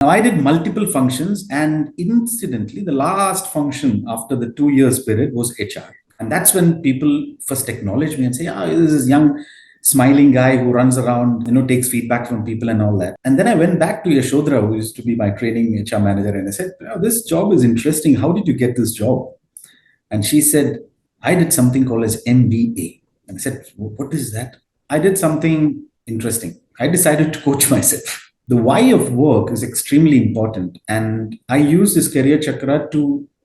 Now, I did multiple functions, and incidentally, the last function after the 2 years period was HR. And that's when people first acknowledge me and say, "Ah, this is young, smiling guy who runs around, takes feedback from people and all that." And then I went back to Yashodhara, who used to be my training HR manager, and I said, "Oh, this job is interesting. How did you get this job?" And she said, "I did something called as MBA." And I said, "What is that?" "I did something interesting. I decided to coach myself." The why of work is extremely important. And I use this career chakra to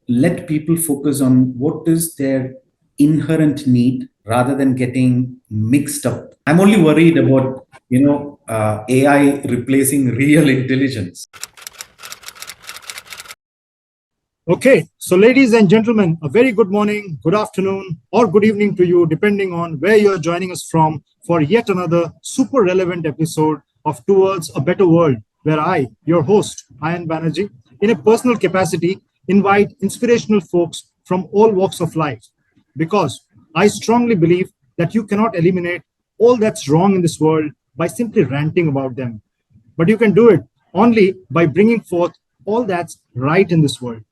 let people focus on what is their inherent need rather than getting mixed up. I'm only worried about, AI replacing real intelligence. Okay, so ladies and gentlemen, a very good morning, good afternoon, or good evening to you, depending on where you're joining us from, for yet another super relevant episode of Towards a Better World, where I, your host, Ayon Banerjee, in a personal capacity, invite inspirational folks from all walks of life. Because I strongly believe that you cannot eliminate all that's wrong in this world by simply ranting about them. But you can do it only by bringing forth all that's right in this world.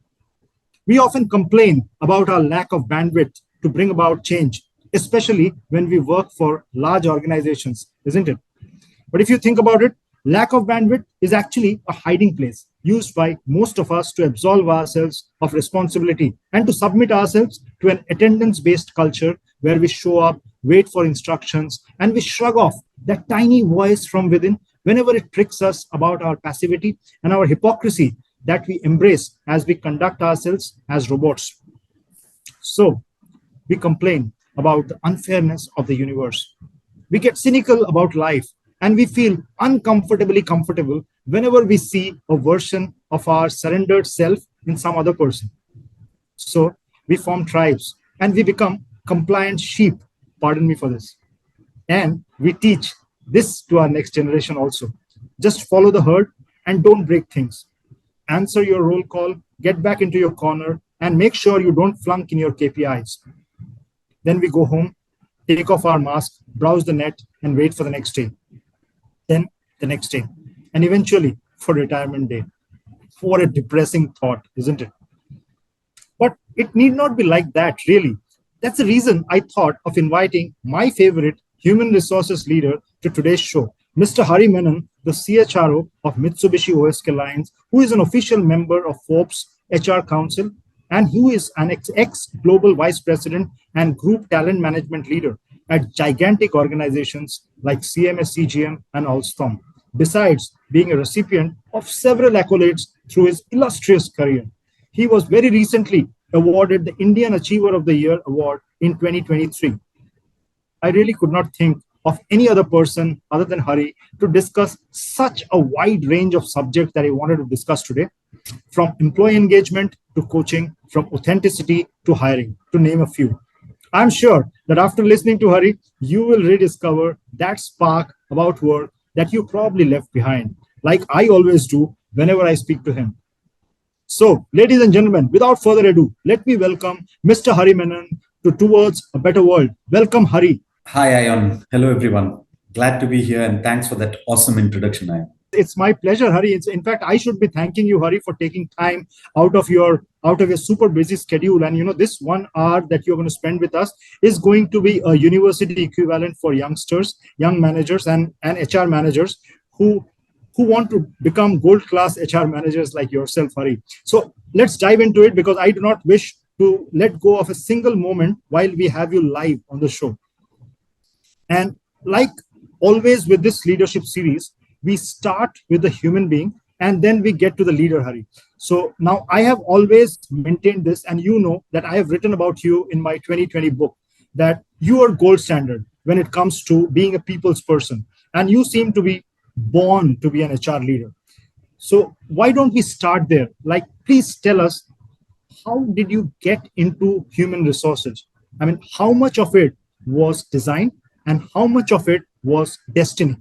We often complain about our lack of bandwidth to bring about change, especially when we work for large organizations, isn't it? But if you think about it, lack of bandwidth is actually a hiding place used by most of us to absolve ourselves of responsibility and to submit ourselves to an attendance-based culture where we show up, wait for instructions, and we shrug off that tiny voice from within whenever it tricks us about our passivity and our hypocrisy that we embrace as we conduct ourselves as robots. So, we complain about the unfairness of the universe. We get cynical about life, and we feel uncomfortably comfortable whenever we see a version of our surrendered self in some other person. So, we form tribes, and we become compliant sheep, pardon me for this. And we teach this to our next generation also. Just follow the herd and don't break things. Answer your roll call, get back into your corner, and make sure you don't flunk in your KPIs. Then we go home, take off our mask, browse the net, and wait for the next day. Then the next day, and eventually for retirement day. What a depressing thought, isn't it? But it need not be like that, really. That's the reason I thought of inviting my favorite human resources leader to today's show, Mr. Hari Menon, the CHRO of Mitsubishi OSK Alliance, who is an official member of Forbes HR Council, and who is an ex-global vice president and group talent management leader at gigantic organizations like CMA-CGM and Alstom, besides being a recipient of several accolades through his illustrious career. He was very recently awarded the Indian Achiever of the Year award in 2023. I really could not think of any other person other than Hari to discuss such a wide range of subjects that I wanted to discuss today, from employee engagement to coaching, from authenticity to hiring, to name a few. I'm sure that after listening to Hari, you will rediscover that spark about work that you probably left behind, like I always do whenever I speak to him. So, ladies and gentlemen, without further ado, let me welcome Mr. Hari Menon to Towards a Better World. Welcome, Hari. Hi, Ayon. Hello, everyone. Glad to be here, and thanks for that awesome introduction, Ayon. It's my pleasure, Hari. In fact, I should be thanking you, Hari, for taking time out of your super busy schedule. And this 1 hour that you're going to spend with us is going to be a university equivalent for youngsters, young managers, and HR managers who want to become gold class HR managers like yourself, Hari. So let's dive into it, because I do not wish to let go of a single moment while we have you live on the show. And like always with this leadership series, we start with the human being and then we get to the leader, Hari. So now I have always maintained this, and you know that I have written about you in my 2020 book, that you are gold standard when it comes to being a people's person. And you seem to be born to be an HR leader. So why don't we start there? Like, please tell us, how did you get into human resources? I mean, how much of it was design and how much of it was destiny?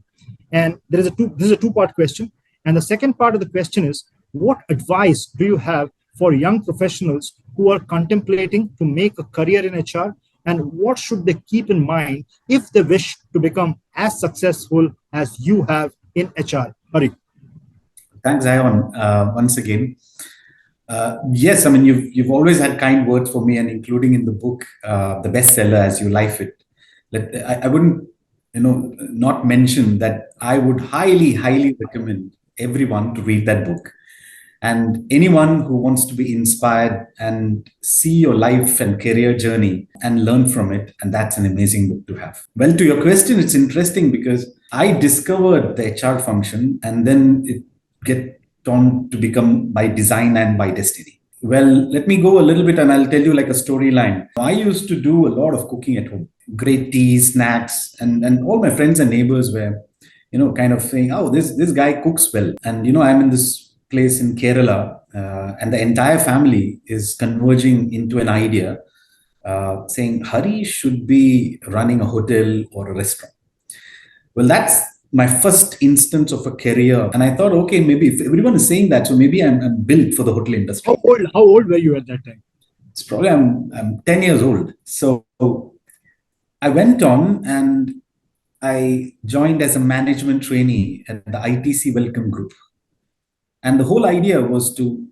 And this is a two-part question. And the second part of the question is, what advice do you have for young professionals who are contemplating to make a career in HR, and what should they keep in mind if they wish to become as successful as you have in HR? Hari. Thanks, Ayon, once again. Yes, I mean you've always had kind words for me, and including in the book, the bestseller, As You Life It. I wouldn't, not mention that I would highly, highly recommend everyone to read that book. And anyone who wants to be inspired and see your life and career journey and learn from it, and that's an amazing book to have. Well, to your question, it's interesting because I discovered the HR function and then it get on to become by design and by destiny. Well, let me go a little bit and I'll tell you like a storyline. I used to do a lot of cooking at home, great teas, snacks, and all my friends and neighbors were, kind of saying, oh, this guy cooks well. And, I'm in this place in Kerala, and the entire family is converging into an idea saying Hari should be running a hotel or a restaurant. Well, that's my first instance of a career. And I thought, okay, maybe if everyone is saying that, so maybe I'm built for the hotel industry. How old were you at that time? It's probably I'm 10 years old. So I went on and I joined as a management trainee at the ITC Welcome Group. And the whole idea was to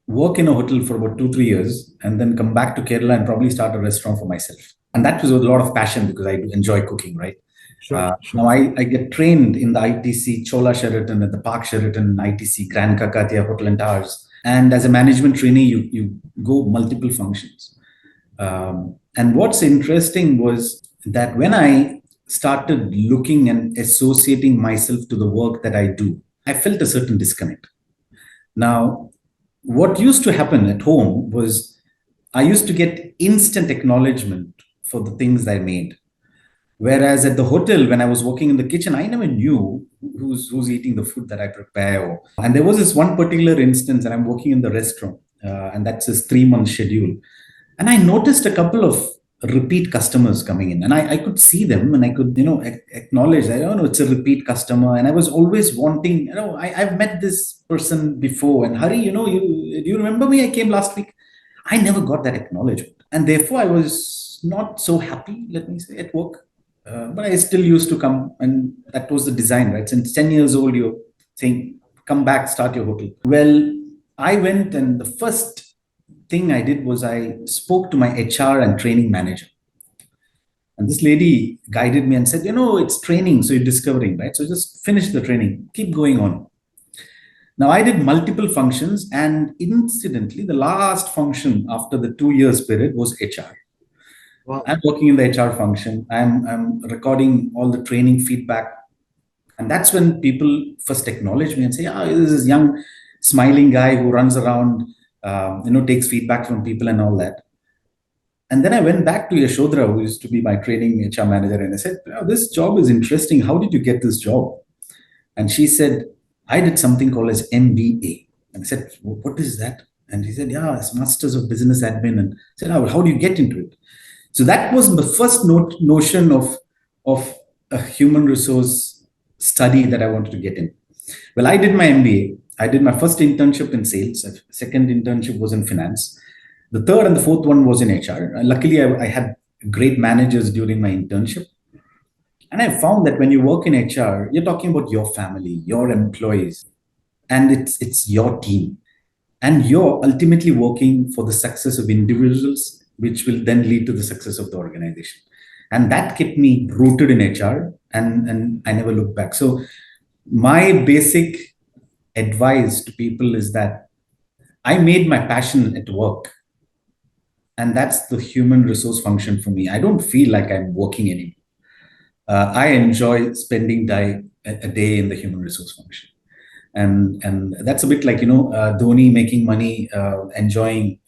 work in a hotel for about 2-3 years and then come back to Kerala and probably start a restaurant for myself. And that was with a lot of passion because I enjoy cooking, right? Sure. Now I get trained in the ITC Chola Sheraton at the Park Sheraton, ITC Grand Kakatiya Hotel and Towers. And as a management trainee, you go multiple functions. And what's interesting was that when I started looking and associating myself to the work that I do, I felt a certain disconnect. Now, what used to happen at home was I used to get instant acknowledgement for the things I made. Whereas at the hotel, when I was working in the kitchen, I never knew who's eating the food that I prepare. And there was this one particular instance, and I'm working in the restaurant, and that's this 3-month schedule. And I noticed a couple of repeat customers coming in, and I could see them, and I could, acknowledge that, it's a repeat customer. And I was always wanting, I've met this person before, and Hari, do you remember me? I came last week. I never got that acknowledgement, and therefore I was not so happy, let me say, at work. But I still used to come, and that was the design, right? Since 10 years old, you're saying, come back, start your hotel. Well, I went, and the first thing I did was I spoke to my HR and training manager. And this lady guided me and said, it's training, so you're discovering, right? So just finish the training, keep going on. Now, I did multiple functions, and incidentally, the last function after the 2 years period was HR. Wow. I'm working in the HR function. I'm recording all the training feedback. And that's when people first acknowledge me and say, this is young, smiling guy who runs around, takes feedback from people and all that. And then I went back to Yashodhara, who used to be my training HR manager, and I said, this job is interesting. How did you get this job? And she said, I did something called as MBA. And I said, what is that? And she said, it's Masters of Business Admin. And I said, how do you get into it? So that was the first notion of a human resource study that I wanted to get in. Well, I did my MBA. I did my first internship in sales. Second internship was in finance. The third and the fourth one was in HR. Luckily, I had great managers during my internship. And I found that when you work in HR, you're talking about your family, your employees, and it's your team. And you're ultimately working for the success of individuals, which will then lead to the success of the organization. And that kept me rooted in HR, and I never looked back. So my basic advice to people is that I made my passion at work. And that's the human resource function for me. I don't feel like I'm working anymore. I enjoy spending a day in the human resource function. And that's a bit like, Dhoni making money, enjoying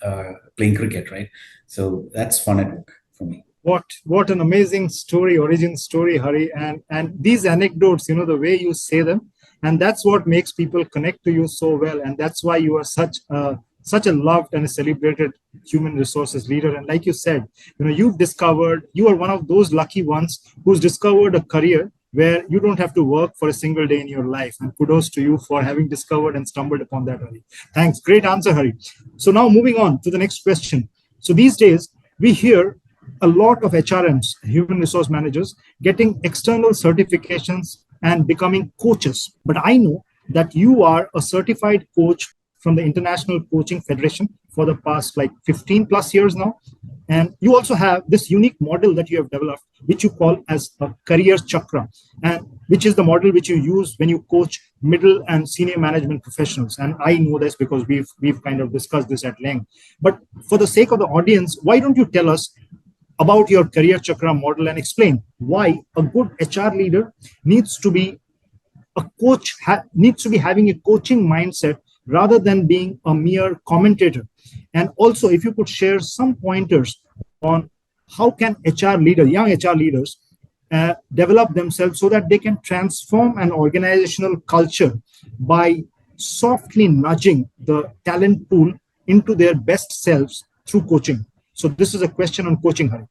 playing cricket, right? So that's fun at work for me. What an amazing story, origin story, Hari. And these anecdotes, the way you say them, and that's what makes people connect to you so well. And that's why you are such a loved and a celebrated human resources leader. And like you said, you are one of those lucky ones who's discovered a career where you don't have to work for a single day in your life. And kudos to you for having discovered and stumbled upon that, Hari. Thanks. Great answer, Hari. So now moving on to the next question. So these days, we hear a lot of HRMs, human resource managers, getting external certifications and becoming coaches. But I know that you are a certified coach from the International Coaching Federation for the past like 15 plus years now. And you also have this unique model that you have developed, which you call as a career chakra, and which is the model which you use when you coach middle and senior management professionals. And I know this because we've kind of discussed this at length. But for the sake of the audience, why don't you tell us about your career chakra model and explain why a good HR leader needs to be a coach, needs to be having a coaching mindset rather than being a mere commentator. And also, if you could share some pointers on how can HR leaders, young HR leaders, develop themselves so that they can transform an organizational culture by softly nudging the talent pool into their best selves through coaching. So this is a question on coaching, Hari.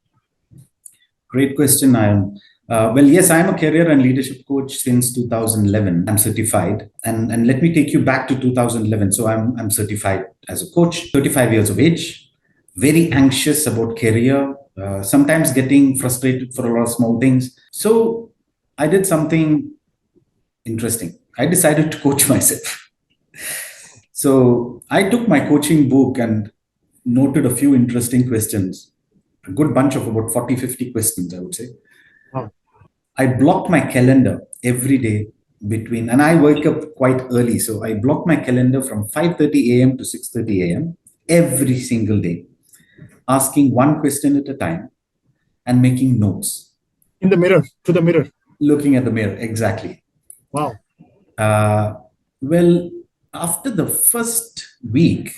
Great question, Ayon. Well, yes, I'm a career and leadership coach since 2011. I'm certified. And let me take you back to 2011. So I'm certified as a coach, 35 years of age, very anxious about career, sometimes getting frustrated for a lot of small things. So I did something interesting. I decided to coach myself. So I took my coaching book and noted a few interesting questions, a good bunch of about 40, 50 questions, I would say. Wow. I blocked my calendar every day between, and I wake up quite early. So I blocked my calendar from 5:30 a.m. to 6:30 a.m. every single day, asking one question at a time and making notes. In the mirror, to the mirror. Looking at the mirror, exactly. Wow. Well, after the first week,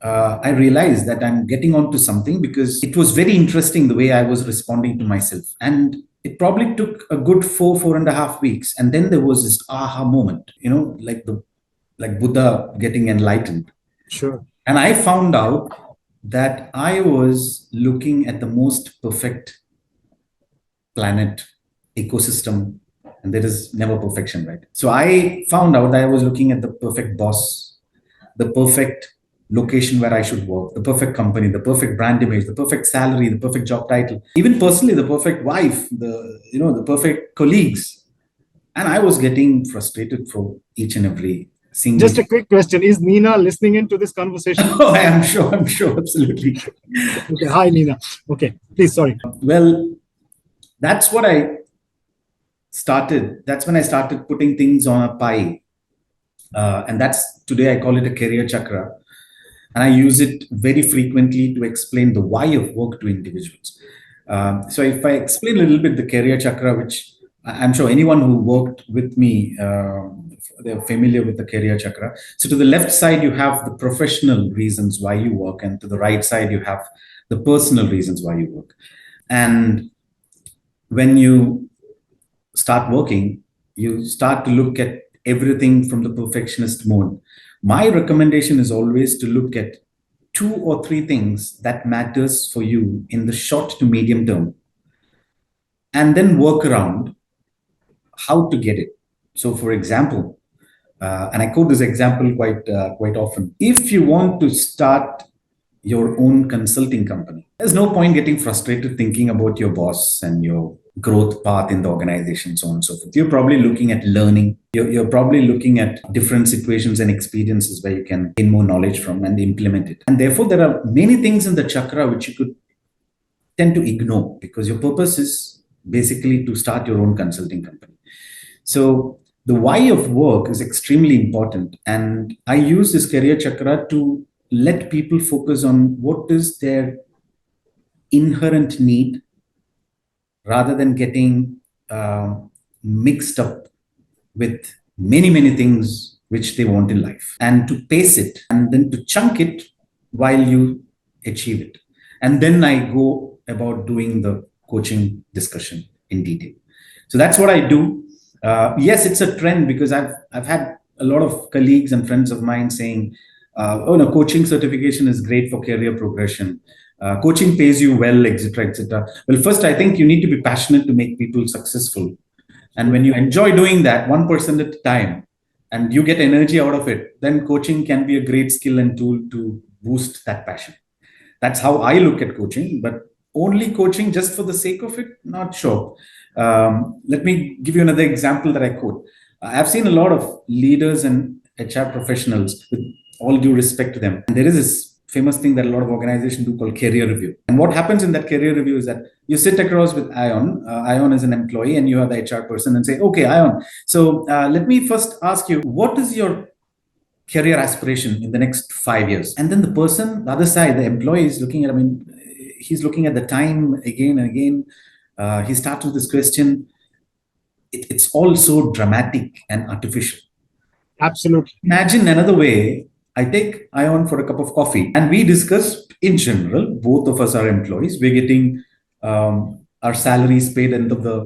I realized that I'm getting onto something because it was very interesting the way I was responding to myself. And it probably took a good 4.5 weeks. And then there was this aha moment, like Buddha getting enlightened. Sure. And I found out that I was looking at the most perfect planet, ecosystem, and there is never perfection, right? So I found out that I was looking at the perfect boss, the perfect location where I should work, the perfect company, the perfect brand image, the perfect salary, the perfect job title, even personally, the perfect wife, the perfect colleagues. And I was getting frustrated for each and every single. Just a quick question. Is Nina listening into this conversation? Oh, I'm sure, absolutely. Okay. Hi, Nina. Okay, please, sorry. Well, that's what I started. That's when I started putting things on a pie. And today I call it a career chakra. And I use it very frequently to explain the why of work to individuals. So if I explain a little bit the career chakra, which I'm sure anyone who worked with me, they're familiar with the career chakra. So to the left side, you have the professional reasons why you work. And to the right side, you have the personal reasons why you work. And when you start working, you start to look at everything from the perfectionist mode. My recommendation is always to look at 2 or 3 things that matters for you in the short to medium term, and then work around how to get it. So, for example, and I quote this example quite often. If you want to start your own consulting company, there's no point getting frustrated thinking about your boss and your growth path in the organization, so on and so forth. You're probably looking at learning. You're probably looking at different situations and experiences where you can gain more knowledge from and implement it. And therefore, there are many things in the chakra which you could tend to ignore because your purpose is basically to start your own consulting company. So the why of work is extremely important. And I use this career chakra to let people focus on what is their inherent need rather than getting mixed up with many things which they want in life, and to pace it and then to chunk it while you achieve it. And then I go about doing the coaching discussion in detail. So that's what I do. Yes, it's a trend because I've had a lot of colleagues and friends of mine saying, oh no, coaching certification is great for career progression. Coaching pays you well, etc., etc. Well, first, I think you need to be passionate to make people successful. And when you enjoy doing that 1% at a time and you get energy out of it, then coaching can be a great skill and tool to boost that passion. That's how I look at coaching, but only coaching just for the sake of it, not sure. Let me give you another example that I quote. I've seen a lot of leaders and HR professionals, with all due respect to them. And there is this famous thing that a lot of organizations do called career review. And what happens in that career review is that you sit across with Ayon. Ayon is an employee, and you are the HR person, and say, "Okay, Ayon. So let me first ask you, what is your career aspiration in the next 5 years?" And then the person, the other side, the employee is looking at, he's looking at the time again and again. He starts with this question. It's all so dramatic and artificial. Absolutely. Imagine another way. I take Ayon for a cup of coffee, and we discuss, in general, both of us are employees. We're getting our salaries paid end of the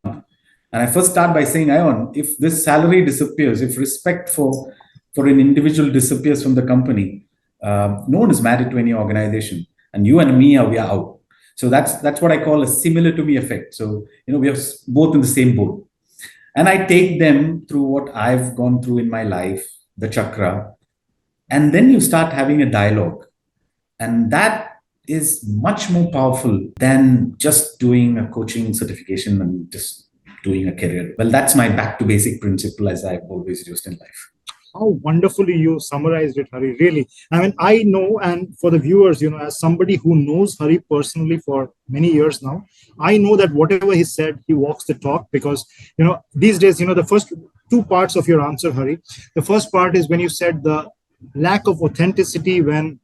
month. And I first start by saying, Ayon, if this salary disappears, if respect for an individual disappears from the company, no one is married to any organization, and you and me we are out. So that's what I call a similar to me effect. So we are both in the same boat, and I take them through what I've gone through in my life, the chakra, and then you start having a dialogue, and that is much more powerful than just doing a coaching certification and just doing a career. Well, that's my back to basic principle, as I've always used in life. How wonderfully you summarized it, Hari. Really. I know, and for the viewers, as somebody who knows Hari personally for many years now, I know that whatever he said, he walks the talk, because, these days, the first two parts of your answer, Hari. The first part is when you said the lack of authenticity when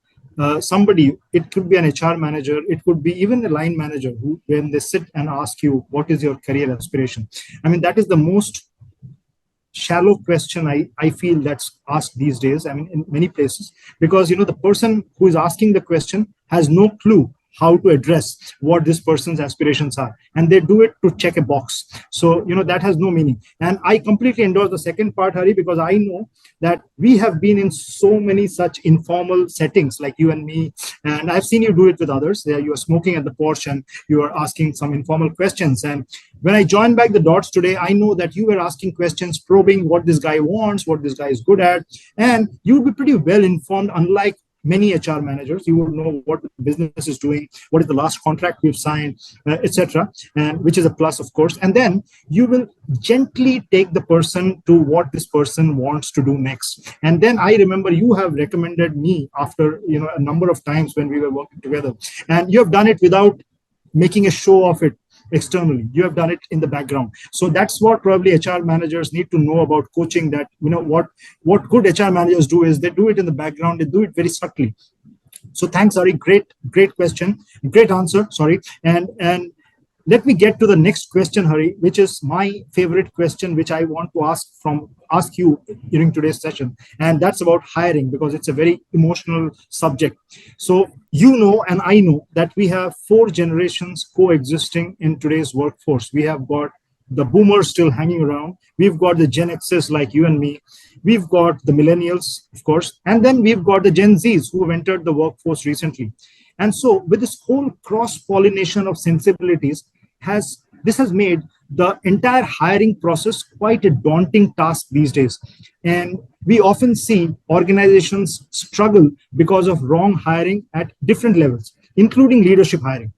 somebody, it could be an HR manager, it could be even a line manager, who, when they sit and ask you, what is your career aspiration? That is the most shallow question I feel that's asked these days, in many places, because the person who is asking the question has no clue how to address what this person's aspirations are, and they do it to check a box. So that has no meaning. And I completely endorse the second part, Hari, because I know that we have been in so many such informal settings, like you and me, and I've seen you do it with others. There you are smoking at the porch and you are asking some informal questions, and when I joined back the dots today, I know that you were asking questions, probing what this guy wants, what this guy is good at, and you'd be pretty well informed, unlike many HR managers. You would know what the business is doing, what is the last contract we've signed, etc., and which is a plus, of course. And then you will gently take the person to what this person wants to do next. And then I remember you have recommended me after a number of times when we were working together, and you have done it without making a show of it externally. You have done it in the background. So that's what probably HR managers need to know about coaching, that what good HR managers do is they do it in the background, they do it very subtly. So thanks, Ari. Great question, great answer. Sorry. And let me get to the next question, Hari, which is my favorite question, which I want to ask you during today's session. And that's about hiring, because it's a very emotional subject. So and I know that we have 4 generations coexisting in today's workforce. We have got the boomers still hanging around. We've got the Gen X's like you and me. We've got the millennials, of course. And then we've got the Gen Zs who have entered the workforce recently. And so with this whole cross-pollination of sensibilities, this has made the entire hiring process quite a daunting task these days. And we often see organizations struggle because of wrong hiring at different levels, including leadership hiring.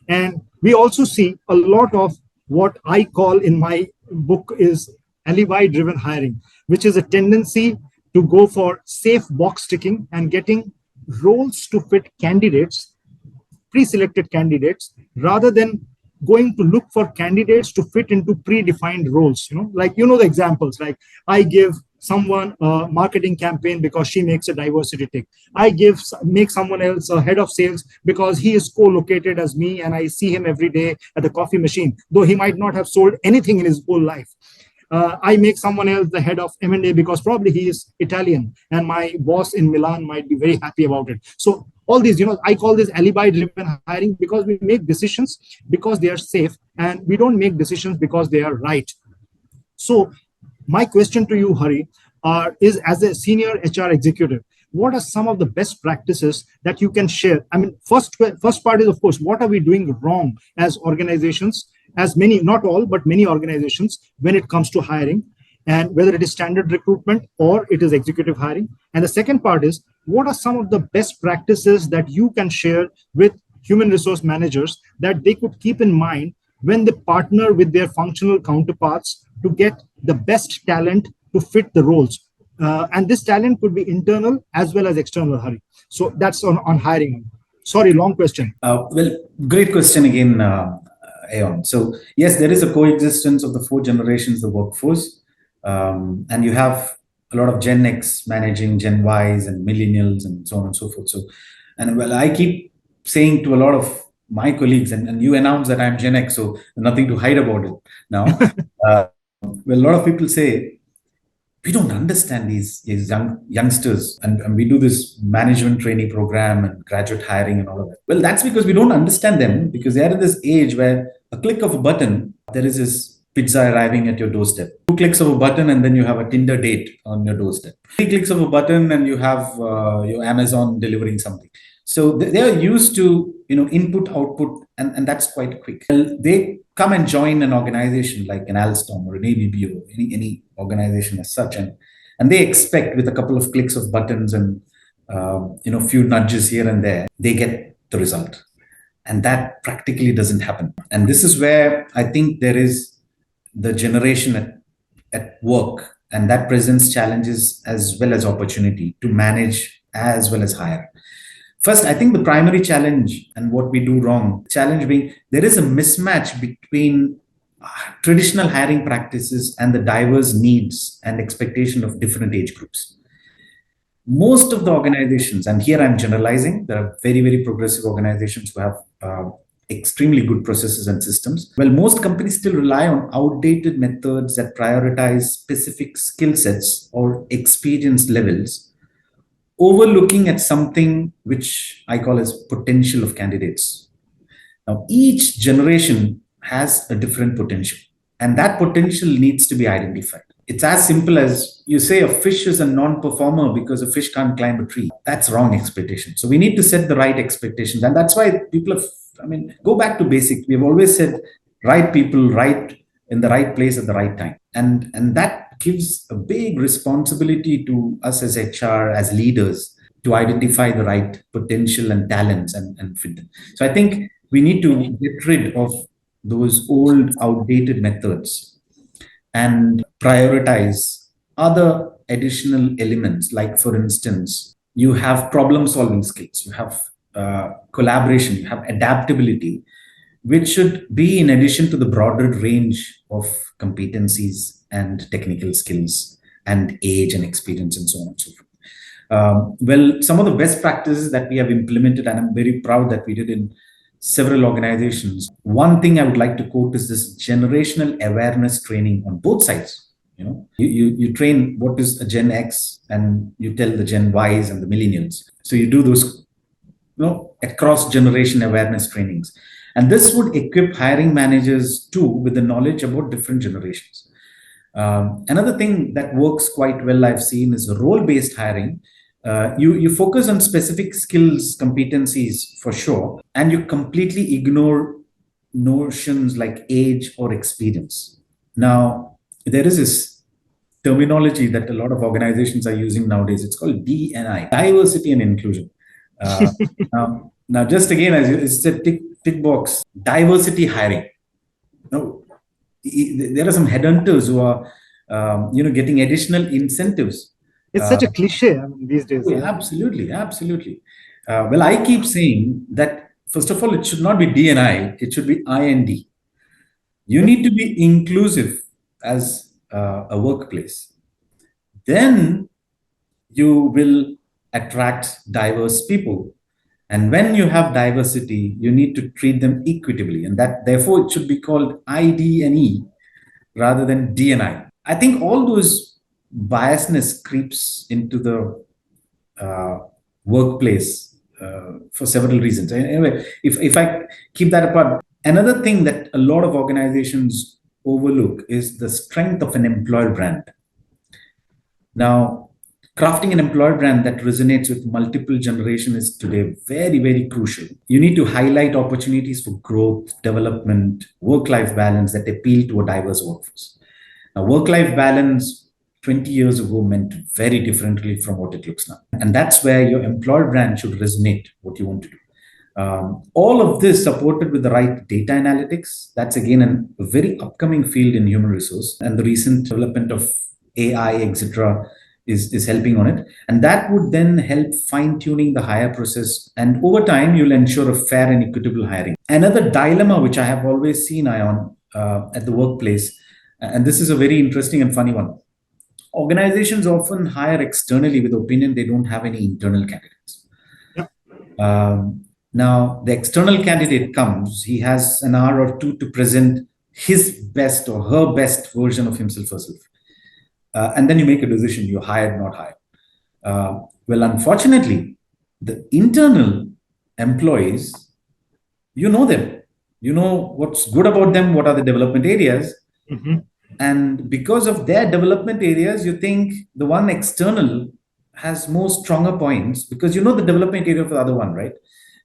And we also see a lot of what I call in my book is alibi-driven hiring, which is a tendency to go for safe box ticking and getting roles to fit candidates, pre-selected candidates, rather than going to look for candidates to fit into predefined roles. The examples, like I give someone a marketing campaign because she makes a diversity tick. I make someone else a head of sales because he is co-located as me and I see him every day at the coffee machine, though he might not have sold anything in his whole life. I make someone else the head of M&A because probably he is Italian and my boss in Milan might be very happy about it. So all these, I call this alibi-driven hiring, because we make decisions because they are safe and we don't make decisions because they are right. So my question to you, Hari, is as a senior HR executive, what are some of the best practices that you can share? First part is, of course, what are we doing wrong as organizations, as many, not all, but many organizations when it comes to hiring, and whether it is standard recruitment or it is executive hiring. And the second part is, what are some of the best practices that you can share with human resource managers that they could keep in mind when they partner with their functional counterparts to get the best talent to fit the roles. And this talent could be internal as well as external, Hari. So that's on hiring. Sorry, long question. Well, great question again, Ayon. So yes, there is a coexistence of the four generations of the workforce, and you have a lot of Gen X managing Gen Ys and millennials and so on and so forth. So, and well, I keep saying to a lot of my colleagues, and you announce that I'm Gen X, so nothing to hide about it now. Well, a lot of people say we don't understand these youngsters, and we do this management trainee program and graduate hiring and all of that. Well, that's because we don't understand them, because they're in this age where a click of a button, there is this pizza arriving at your doorstep. 2 clicks of a button and then you have a Tinder date on your doorstep. 3 clicks of a button and you have your Amazon delivering something. So they are used to input output, and that's quite quick. Well, they come and join an organization like an Alstom or an ABB or any organization as such, and they expect with a couple of clicks of buttons and few nudges here and there, they get the result, and that practically doesn't happen. And this is where I think there is the generation at work, and that presents challenges as well as opportunity to manage as well as hire. First, I think the primary challenge and what we do wrong, challenge being there is a mismatch between traditional hiring practices and the diverse needs and expectation of different age groups. Most of the organizations, and here I'm generalizing, there are very, very progressive organizations who have extremely good processes and systems. Well, most companies still rely on outdated methods that prioritize specific skill sets or experience levels, overlooking at something which I call as potential of candidates. Now, each generation has a different potential, and that potential needs to be identified. It's as simple as you say a fish is a non-performer because a fish can't climb a tree. That's wrong expectation. So we need to set the right expectations. And that's why people go back to basic. We've always said right people, right in the right place at the right time. And that gives a big responsibility to us as HR, as leaders, to identify the right potential and talents and fit them. So I think we need to get rid of those old, outdated methods and prioritize other additional elements. Like, for instance, you have problem-solving skills, you have collaboration, you have adaptability, which should be in addition to the broader range of competencies and technical skills and age and experience and so on and so forth. Well, some of the best practices that we have implemented, and I'm very proud that we did in several organizations. One thing I would like to quote is this generational awareness training on both sides. You train what is a Gen X, and you tell the Gen Ys and the millennials. So you do those, across generation awareness trainings. And this would equip hiring managers too with the knowledge about different generations. Another thing that works quite well, I've seen, is role-based hiring. You focus on specific skills, competencies for sure, and you completely ignore notions like age or experience. Now, there is this terminology that a lot of organizations are using nowadays. It's called D&I, diversity and inclusion. Now, just again, as it's a tick box, diversity hiring. Now, there are some headhunters who are, getting additional incentives. It's such a cliche these days. Yeah, absolutely. Well, I keep saying that, first of all, it should not be D&I, it should be IND. You need to be inclusive as a workplace. Then you will attract diverse people. And when you have diversity, you need to treat them equitably. And that, therefore, it should be called ID&E rather than D&I. I think all those biasness creeps into the workplace for several reasons. Anyway, if I keep that apart, another thing that a lot of organizations overlook is the strength of an employer brand. Now, crafting an employer brand that resonates with multiple generations is today very, very crucial. You need to highlight opportunities for growth, development, work-life balance that appeal to a diverse workforce. Now, work-life balance 20 years ago meant very differently from what it looks now. And that's where your employer brand should resonate what you want to do. All of this supported with the right data analytics. That's again a very upcoming field in human resource, and the recent development of AI, etc., is helping on it. And that would then help fine tuning the hire process. And over time, you'll ensure a fair and equitable hiring. Another dilemma which I have always seen, Ayon, at the workplace, and this is a very interesting and funny one. Organizations often hire externally with the opinion they don't have any internal candidates. Yep. Now, the external candidate comes, he has an hour or two to present his best or her best version of himself or herself. And then you make a decision, you're hired, not hired. Well, unfortunately, the internal employees, you know them. You know what's good about them, what are the development areas. Mm-hmm. And because of their development areas, you think the one external has more stronger points because you know the development area of the other one, right?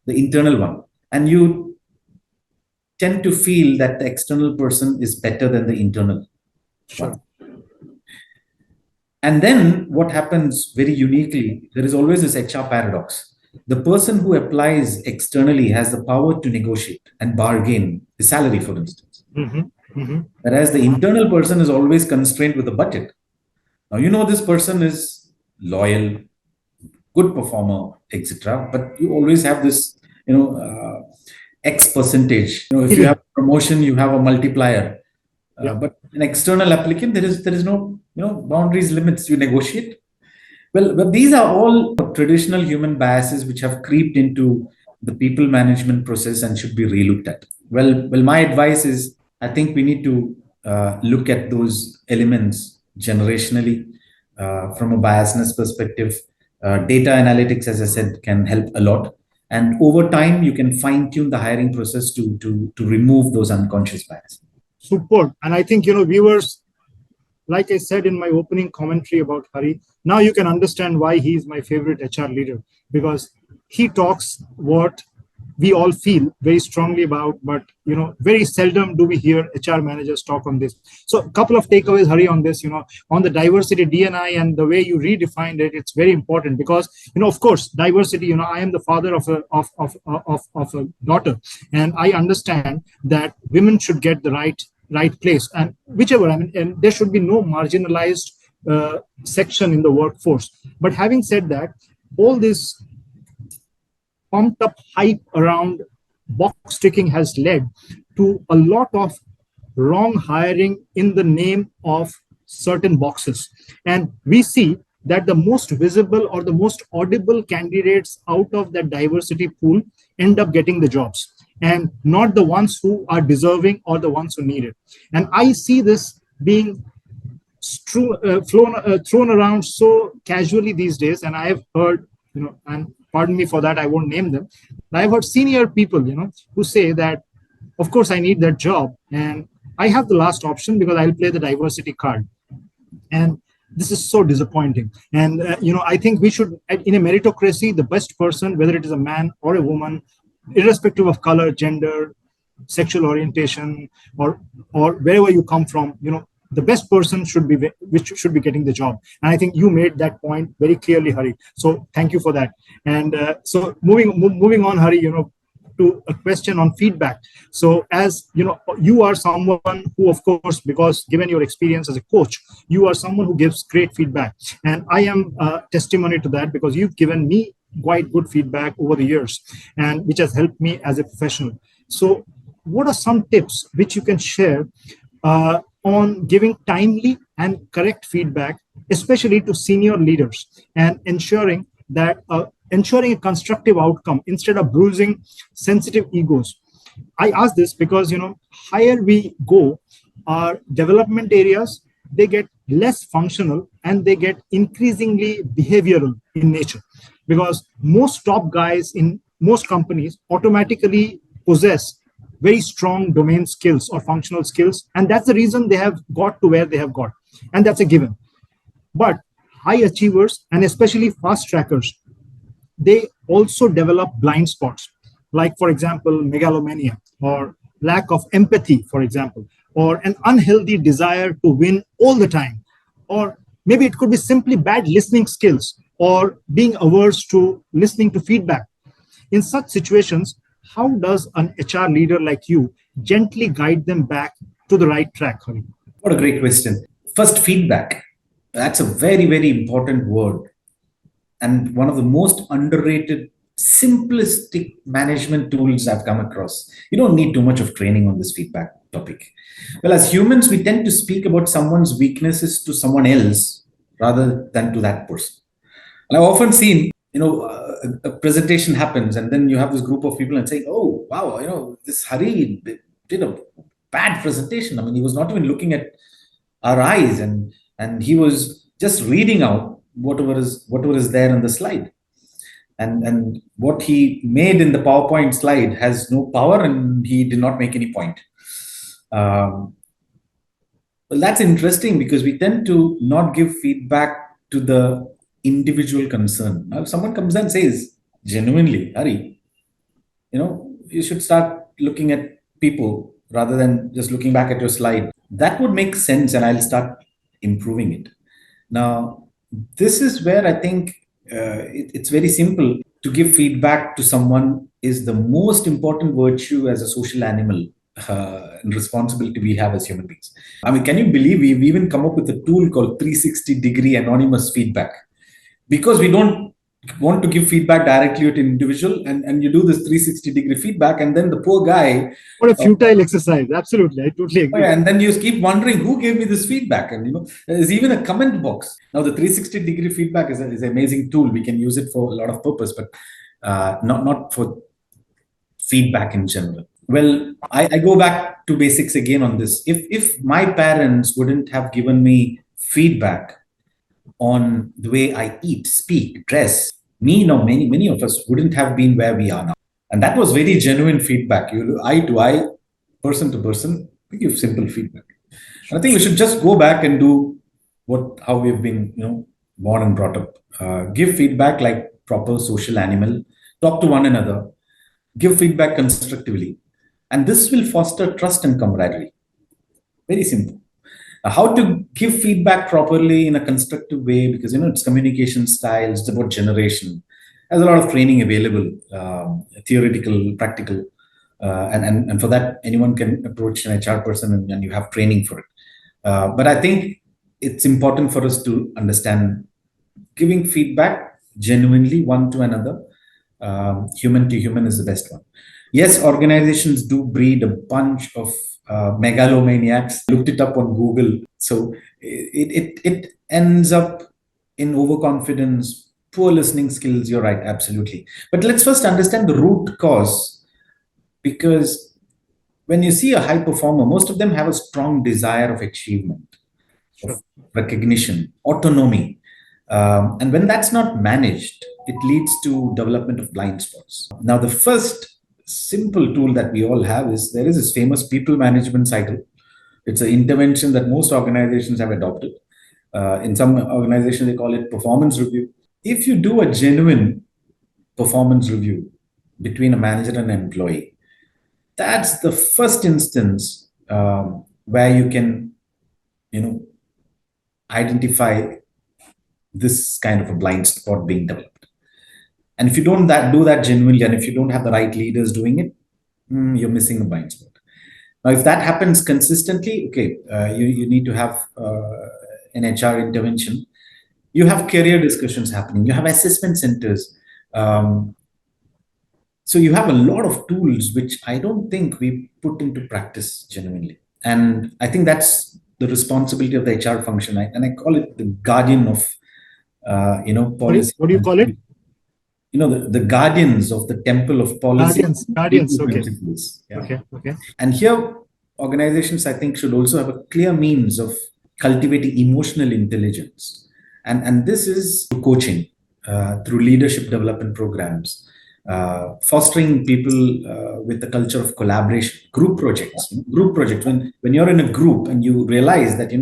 The internal one. And you tend to feel that the external person is better than the internal one. And then what happens very uniquely, there is always this HR paradox. The person who applies externally has the power to negotiate and bargain the salary, for instance. Mm-hmm. Mm-hmm. Whereas the internal person is always constrained with the budget. Now, you know, this person is loyal, good performer, etc. But you always have this, X percentage. If you have a promotion, you have a multiplier. But an external applicant, there is no, boundaries, limits. You negotiate. Well, but these are all traditional human biases which have creeped into the people management process and should be relooked at. Well, my advice is, I think we need to look at those elements generationally from a biasness perspective. Data analytics, as I said, can help a lot. And over time, you can fine tune the hiring process to remove those unconscious biases. Superb. And I think, viewers, like I said in my opening commentary about Hari, now you can understand why he is my favorite HR leader, because he talks what we all feel very strongly about, but very seldom do we hear HR managers talk on this. So a couple of takeaways, Hari, on this, on the diversity D&I and the way you redefined it, it's very important because, of course, diversity, I am the father of a daughter, and I understand that women should get the right place, and whichever, and there should be no marginalized section in the workforce. But having said that, all this pumped up hype around box ticking has led to a lot of wrong hiring in the name of certain boxes. And we see that the most visible or the most audible candidates out of that diversity pool end up getting the jobs, and not the ones who are deserving or the ones who need it. And I see this being thrown around so casually these days. And I have heard, and pardon me for that, I won't name them. I've heard senior people, who say that, of course, I need that job, and I have the last option because I'll play the diversity card. And this is so disappointing. And, I think we should, in a meritocracy, the best person, whether it is a man or a woman, irrespective of color, gender, sexual orientation, or wherever you come from, the best person should be getting the job. And I think you made that point very clearly, Hari. So thank you for that. And so moving on, Hari, to a question on feedback. So as you are someone who, of course, because given your experience as a coach, you are someone who gives great feedback. And I am testimony to that because you've given me quite good feedback over the years, and which has helped me as a professional. So what are some tips which you can share on giving timely and correct feedback, especially to senior leaders, and ensuring a constructive outcome instead of bruising sensitive egos? I ask this because, higher we go, our development areas, they get less functional and they get increasingly behavioral in nature, because most top guys in most companies automatically possess very strong domain skills or functional skills. And that's the reason they have got to where they have got. And that's a given. But high achievers, and especially fast trackers, they also develop blind spots, like, for example, megalomania, or lack of empathy, for example, or an unhealthy desire to win all the time. Or maybe it could be simply bad listening skills or being averse to listening to feedback. In such situations, how does an HR leader like you gently guide them back to the right track, Hari? What a great question. First, feedback. That's a very, very important word, and one of the most underrated, simplistic management tools I've come across. You don't need too much of training on this feedback topic. Well, as humans, we tend to speak about someone's weaknesses to someone else rather than to that person. And I've often seen, a presentation happens, and then you have this group of people and say, "Oh, wow, this Hari did a bad presentation. I mean, he was not even looking at our eyes, and he was just reading out whatever is there on the slide, and what he made in the PowerPoint slide has no power, and he did not make any point." Um, well, that's interesting because we tend to not give feedback to the individual concern. Now, if someone comes and says genuinely, Hari, you should start looking at people rather than just looking back at your slide. That would make sense, and I'll start improving it. Now, this is where I think it's very simple. To give feedback to someone is the most important virtue as a social animal and responsibility we have as human beings. I mean, can you believe we've even come up with a tool called 360-degree anonymous feedback? Because we don't want to give feedback directly to an individual, and you do this 360-degree feedback, and then the poor guy. What a futile exercise. Absolutely. I totally agree. And then you keep wondering who gave me this feedback. And there's even a comment box. Now, the 360-degree feedback is an amazing tool. We can use it for a lot of purpose, but not for feedback in general. Well, I go back to basics again on this. If my parents wouldn't have given me feedback on the way I eat, speak, dress, many of us wouldn't have been where we are now. And that was very genuine feedback. You eye to eye, person to person, we give simple feedback. And I think we should just go back and do how we've been, born and brought up. Give feedback like proper social animal. Talk to one another. Give feedback constructively. And this will foster trust and camaraderie. Very simple. How to give feedback properly in a constructive way, because it's communication styles, it's about generation. There's a lot of training available, theoretical, practical, and for that anyone can approach an HR person, and you have training for it. But I think it's important for us to understand giving feedback genuinely one to another, human to human, is the best one. Yes, organizations do breed a bunch of megalomaniacs. I looked it up on Google. So it ends up in overconfidence, poor listening skills. You're right, absolutely. But let's first understand the root cause, because when you see a high performer, most of them have a strong desire of achievement, of recognition, autonomy. And when that's not managed, it leads to development of blind spots. Now, the first simple tool that we all have is there is this famous people management cycle. It's an intervention that most organizations have adopted. In some organizations, they call it performance review. If you do a genuine performance review between a manager and an employee, that's the first instance where you can, identify this kind of a blind spot being developed. And if you don't do that genuinely, and if you don't have the right leaders doing it, you're missing a blind spot. Now, if that happens consistently, okay, you need to have an HR intervention. You have career discussions happening. You have assessment centers. So you have a lot of tools which I don't think we put into practice genuinely. And I think that's the responsibility of the HR function. And I call it the guardian of, policy. What do you call it? The guardians of the temple of policy. Guardians. Okay. Yeah. Okay. And here, organizations, I think, should also have a clear means of cultivating emotional intelligence. And this is through coaching, through leadership development programs, fostering people with the culture of collaboration, group projects. When you're in a group and you realize that,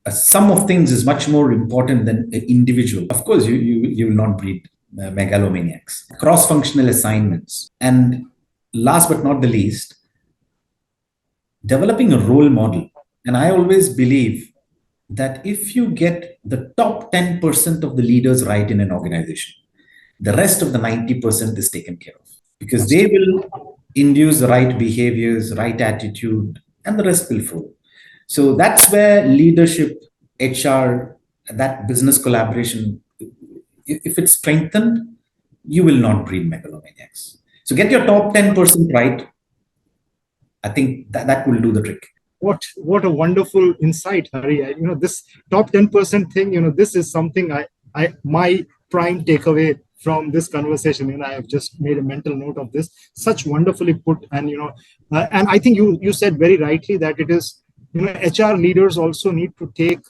a sum of things is much more important than an individual. Of course, you will not breed megalomaniacs. Cross-functional assignments. And last but not the least, developing a role model. And I always believe that if you get the top 10% of the leaders right in an organization, the rest of the 90% is taken care of. because they will induce the right behaviors, right attitude, and the rest will follow. So that's where leadership, HR, that business collaboration, if it's strengthened, you will not breed megalomaniacs. So get your top 10% right. I think that will do the trick. What a wonderful insight, Hari. This top 10% thing, this is something I my prime takeaway from this conversation. I have just made a mental note of this. Such wonderfully put, and and I think you said very rightly that it is, HR leaders also need to take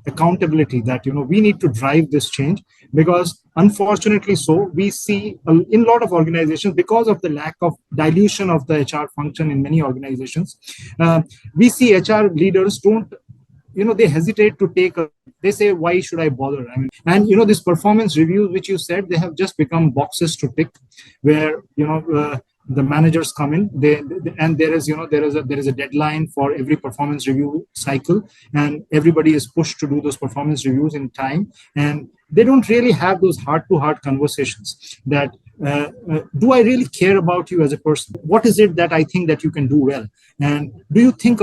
accountability that we need to drive this change, because unfortunately so we see in a lot of organizations, because of the lack of dilution of the HR function in many organizations, we see HR leaders don't, they hesitate to take they say, why should I bother? I mean, and this performance reviews which you said, they have just become boxes to tick, where the managers come in, and there is a deadline for every performance review cycle, and everybody is pushed to do those performance reviews in time, and they don't really have those heart-to-heart conversations that do I really care about you as a person? What is it that I think that you can do well? And do you think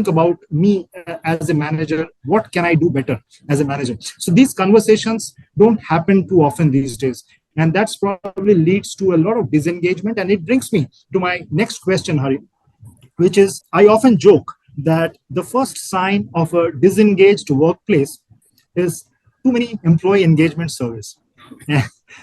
about me as a manager? What can I do better as a manager? So these conversations don't happen too often these days. And that's probably leads to a lot of disengagement. And it brings me to my next question, Hari, which is, I often joke that the first sign of a disengaged workplace is too many employee engagement surveys.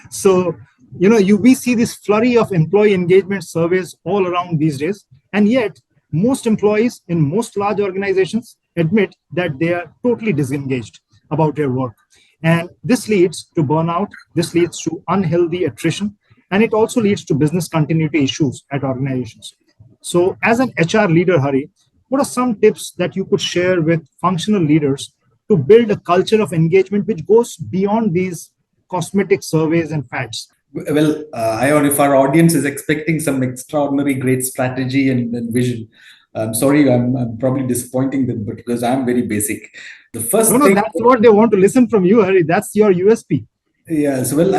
So, we see this flurry of employee engagement surveys all around these days. And yet, most employees in most large organizations admit that they are totally disengaged about their work. And this leads to burnout, this leads to unhealthy attrition, and it also leads to business continuity issues at organizations. So as an HR leader, Hari, what are some tips that you could share with functional leaders to build a culture of engagement which goes beyond these cosmetic surveys and fads? Well, Ayon, if our audience is expecting some extraordinary great strategy and vision, I'm sorry, I'm probably disappointing them, but because I'm very basic. The first thing, that's what they want to listen from you, Hari. That's your USP. Yeah, so well,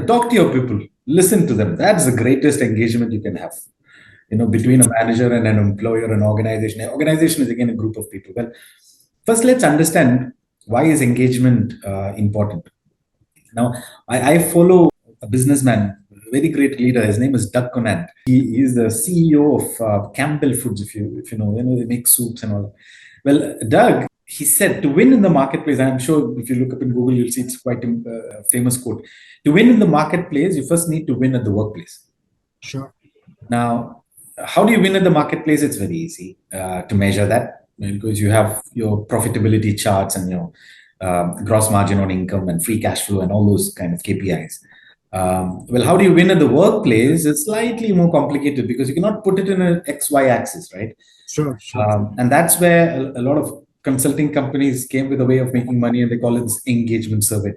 talk to your people, listen to them. That's the greatest engagement you can have. Between a manager and an employer, an organization. An organization is again a group of people. Well, first let's understand why is engagement important. Now, I follow a businessman, a very great leader. His name is Doug Conant. He is the CEO of Campbell Foods. If you know, they make soups and all. Well, Doug, he said, to win in the marketplace, and I'm sure if you look up in Google, you'll see it's quite a famous quote. To win in the marketplace, you first need to win at the workplace. Sure. Now, how do you win at the marketplace? It's very easy to measure that, because you have your profitability charts and your gross margin on income and free cash flow and all those kind of KPIs. Well, how do you win at the workplace? It's slightly more complicated, because you cannot put it in an XY axis, right? Sure. And that's where a lot of consulting companies came with a way of making money, and they call it this engagement survey.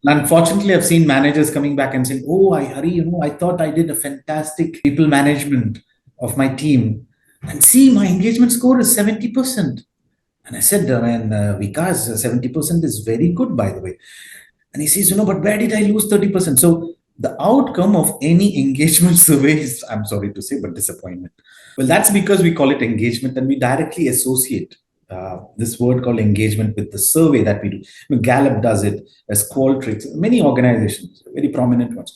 Unfortunately, I've seen managers coming back and saying, "Oh, Hari, I thought I did a fantastic people management of my team, and see, my engagement score is 70%." And I said, Vikas, 70% is very good, by the way. And he says, but where did I lose 30%? So the outcome of any engagement survey is, I'm sorry to say, but disappointment. Well, that's because we call it engagement, and we directly associate this word called engagement with the survey that we do. Gallup does it, as Qualtrics, many organizations, very prominent ones.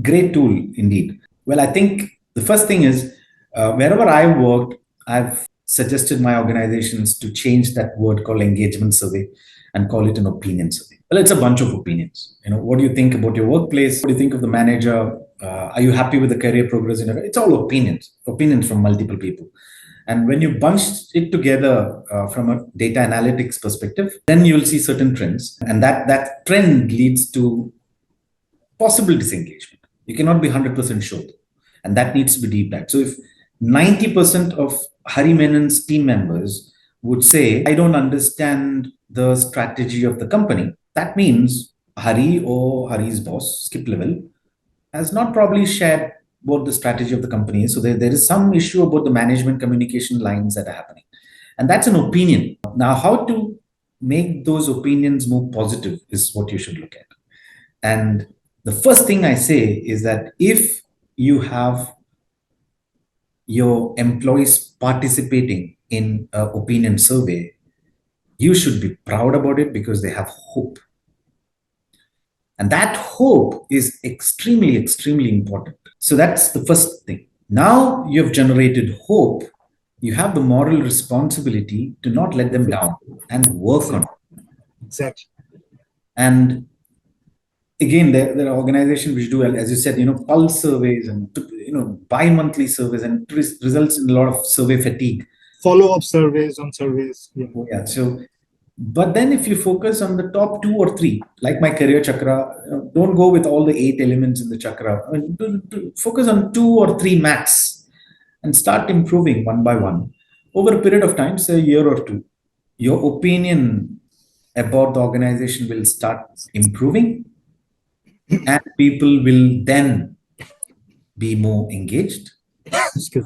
Great tool indeed. Well, I think the first thing is, wherever I've worked, I've suggested my organizations to change that word called engagement survey and call it an opinion survey. Well, it's a bunch of opinions. What do you think about your workplace? What do you think of the manager? Are you happy with the career progress? It's all opinions from multiple people. And when you bunch it together from a data analytics perspective, then you'll see certain trends. And that trend leads to possible disengagement. You cannot be 100% sure. And that needs to be deep dive. So if 90% of Hari Menon's team members would say, I don't understand the strategy of the company, that means Hari or Hari's boss, skip level, has not probably shared what the strategy of the company is. So there is some issue about the management communication lines that are happening. And that's an opinion. Now, how to make those opinions more positive is what you should look at. And The first thing I say is that if you have your employees participating in an opinion survey, you should be proud about it because they have hope. And that hope is extremely, extremely important. So that's the first thing. Now you've generated hope. You have the moral responsibility to not let them down and work on it. Exactly. And again, there are organizations which do, as you said, pulse surveys and, bi-monthly surveys, and it results in a lot of survey fatigue. Follow-up surveys on surveys. Yeah. Yeah. So, but then if you focus on the top 2 or 3, like my career chakra, don't go with all the 8 elements in the chakra. I mean, focus on 2 or 3 max and start improving one by one. Over a period of time, say a year or 2, your opinion about the organization will start improving, and people will then be more engaged,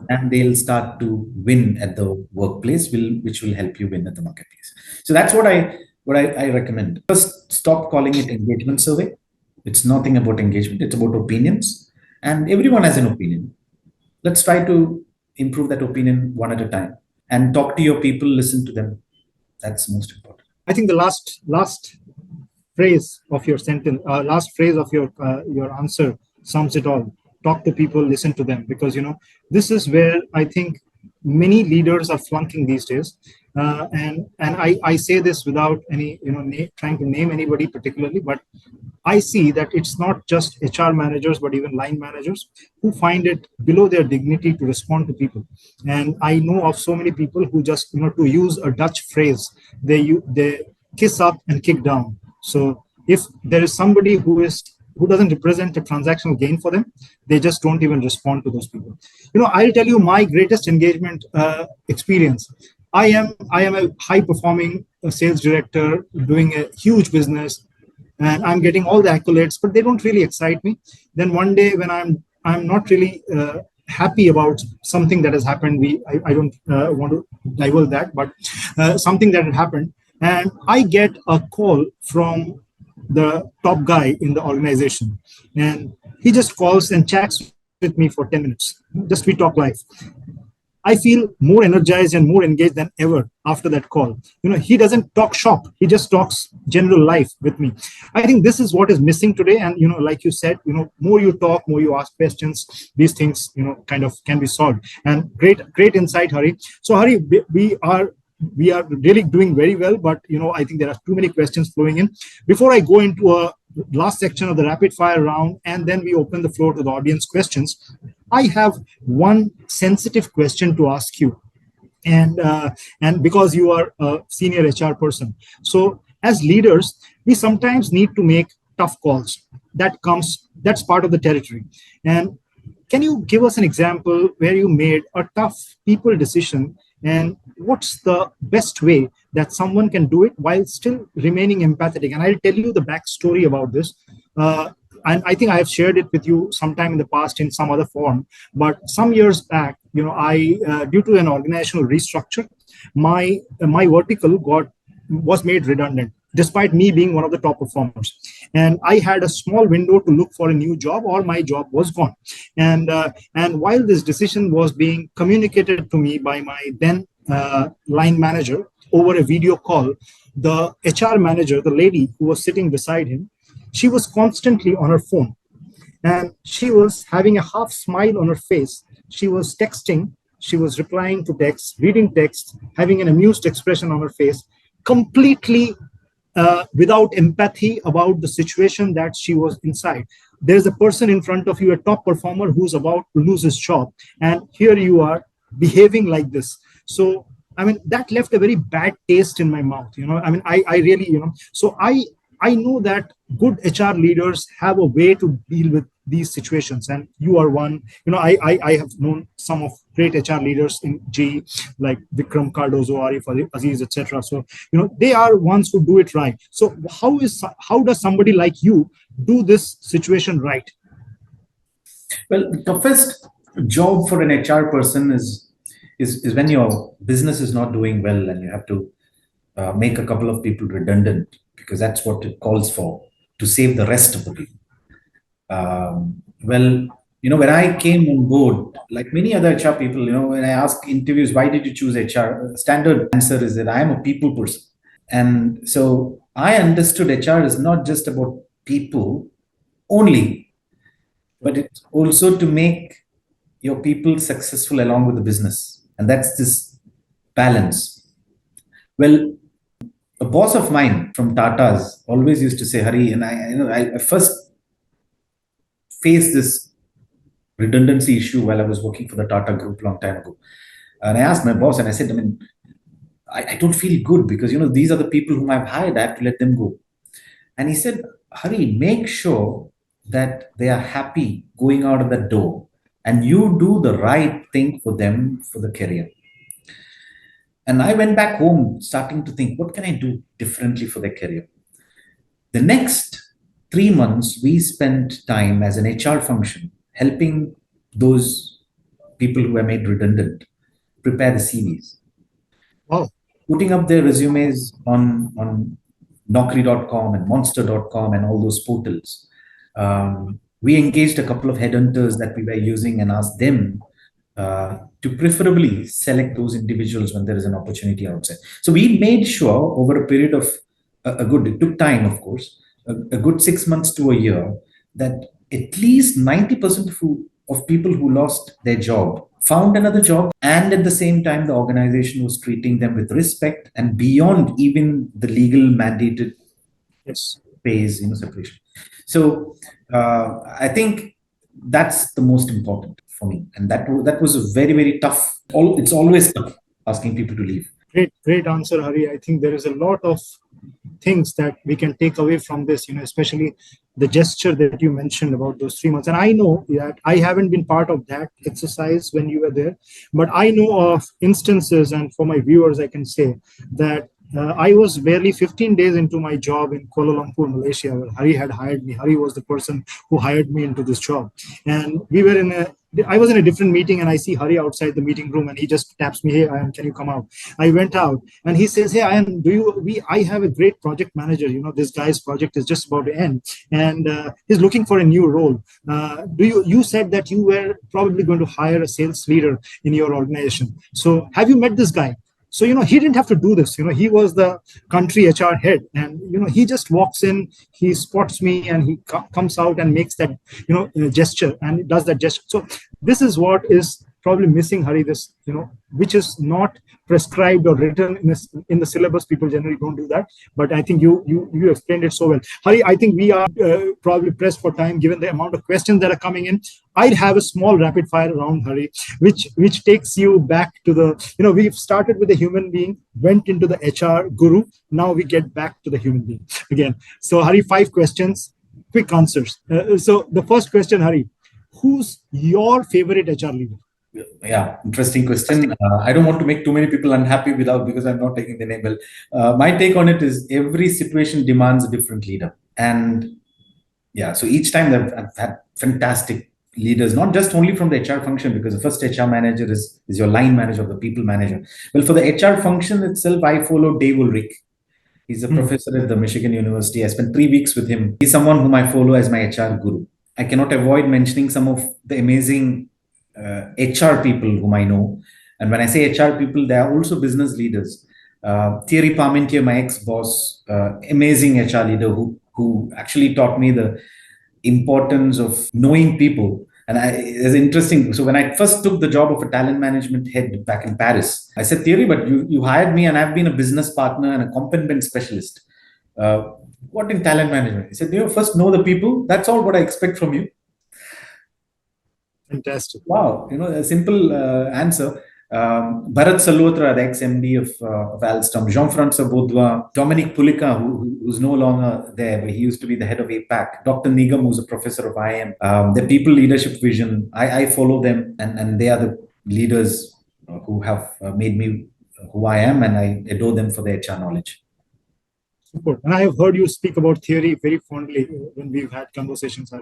and they'll start to win at the workplace, which will help you win at the marketplace. So that's what I recommend. First, stop calling it engagement survey. It's nothing about engagement. It's about opinions, and everyone has an opinion. Let's try to improve that opinion one at a time, and talk to your people, listen to them. That's most important. I think the last phrase of your sentence, last phrase of your answer sums it all. Talk to people, listen to them, because this is where I think many leaders are flunking these days. And I say this without any trying to name anybody particularly, but I see that it's not just HR managers, but even line managers who find it below their dignity to respond to people. And I know of so many people who just, to use a Dutch phrase, they kiss up and kick down. So if there is somebody who doesn't represent a transactional gain for them, they just don't even respond to those people. I'll tell you my greatest engagement experience. I am a high performing sales director doing a huge business, and I'm getting all the accolades, but they don't really excite me. Then one day when I'm not really happy about something that has happened, I don't want to divulge that, but something that had happened, and I get a call from the top guy in the organization, and he just calls and chats with me for 10 minutes. Just we talk live. I feel more energized and more engaged than ever after that call. He doesn't talk shop. He just talks general life with me. I think this is what is missing today. And, like you said, more you talk, more you ask questions, these things, kind of can be solved. And great insight, Hari. So Hari, we are really doing very well, but, I think there are too many questions flowing in. Before I go into a last section of the rapid fire round, and then we open the floor to the audience questions, I have one sensitive question to ask you, and because you are a senior HR person. So as leaders, we sometimes need to make tough calls. That's part of the territory. And can you give us an example where you made a tough people decision, and what's the best way that someone can do it while still remaining empathetic? And I'll tell you the backstory about this. And I think I have shared it with you sometime in the past in some other form. But some years back, I due to an organizational restructure, my vertical was made redundant, despite me being one of the top performers. And I had a small window to look for a new job, or my job was gone. And while this decision was being communicated to me by my then line manager over a video call, the HR manager, the lady who was sitting beside him, she was constantly on her phone, and she was having a half smile on her face. She was texting, she was replying to texts, reading texts, having an amused expression on her face, completely without empathy about the situation that she was inside. There's a person in front of you, a top performer who's about to lose his job, and here you are behaving like this. So, that left a very bad taste in my mouth. I really, so I know that good HR leaders have a way to deal with these situations, and you are one. I have known some of great HR leaders in GE, like Vikram Cardozo, Arif Aziz, etc. So they are ones who do it right. So how does somebody like you do this situation right? Well, the toughest job for an HR person is when your business is not doing well and you have to make a couple of people redundant, because that's what it calls for, to save the rest of the people. Well, when I came on board, like many other HR people, when I ask interviews, why did you choose HR? Standard answer is that I am a people person. And so I understood HR is not just about people only, but it's also to make your people successful along with the business. And that's this balance. Well, a boss of mine from Tata's always used to say, Hari, and I first faced this redundancy issue while I was working for the Tata Group long time ago. And I asked my boss, and I said, I don't feel good because these are the people whom I've hired. I have to let them go. And he said, Hari, make sure that they are happy going out of that door, and you do the right thing for them for the career. And I went back home starting to think, what can I do differently for their career? The next 3 months, we spent time as an HR function helping those people who were made redundant prepare the CVs. Wow. Putting up their resumes on Naukri.com and Monster.com and all those portals. We engaged a couple of headhunters that we were using and asked them to preferably select those individuals when there is an opportunity outside. So we made sure over a period of it took time, of course, a good 6 months to a year, that at least 90% of people who lost their job found another job, and at the same time the organization was treating them with respect and beyond even the legal mandated pays separation. So I think that's the most important for me, and that was a very, very tough. It's always tough asking people to leave. Great answer, Hari. I think there is a lot of things that we can take away from this, especially the gesture that you mentioned about those 3 months. And I know that I haven't been part of that exercise when you were there, but I know of instances, and for my viewers, I can say that I was barely 15 days into my job in Kuala Lumpur, Malaysia, where Hari had hired me. Hari was the person who hired me into this job. And I was in a different meeting, and I see Hari outside the meeting room, and he just taps me, "Hey, Ayan, can you come out?" I went out, and he says, "Hey, Ayan, I have a great project manager. This guy's project is just about to end, and he's looking for a new role. You said that you were probably going to hire a sales leader in your organization. So have you met this guy?" So, he didn't have to do this. He was the country HR head, and, he just walks in, he spots me, and he comes out and makes that, gesture, and does that gesture. So this is what is probably missing, Hari, this, which is not prescribed or written in the syllabus. People generally don't do that, but I think you explained it so well. Hari, I think we are probably pressed for time given the amount of questions that are coming in. I'd have a small rapid fire round, Hari, which takes you back to the, we've started with the human being, went into the HR guru. Now we get back to the human being again. So, Hari, 5 questions, quick answers. So the first question, Hari, who's your favorite HR leader? Yeah, interesting question. I don't want to make too many people unhappy because I'm not taking the name. Well, my take on it is every situation demands a different leader. And yeah, so each time I've had fantastic leaders, not just only from the HR function, because the first HR manager is your line manager or the people manager. Well, for the HR function itself, I follow Dave Ulrich. He's a professor at the Michigan University. I spent 3 weeks with him. He's someone whom I follow as my HR guru. I cannot avoid mentioning some of the amazing HR people whom I know. And when I say HR people, they are also business leaders. Thierry Parmentier, my ex-boss, amazing HR leader who actually taught me the importance of knowing people. And it's interesting. So when I first took the job of a talent management head back in Paris, I said, Thierry, but you hired me and I've been a business partner and a competence specialist. What in talent management? He said, first know the people. That's all what I expect from you. Fantastic. Wow, a simple answer. Bharat Salhotra, the ex-MD of Alstom, Jean-François Baudouin, Dominic Pulika, who's no longer there, but he used to be the head of APAC, Dr. Nigam, who's a professor of IM, the people leadership vision, I follow them, and they are the leaders who have made me who I am, and I adore them for their HR knowledge. Super. And I have heard you speak about theory very fondly when we've had conversations.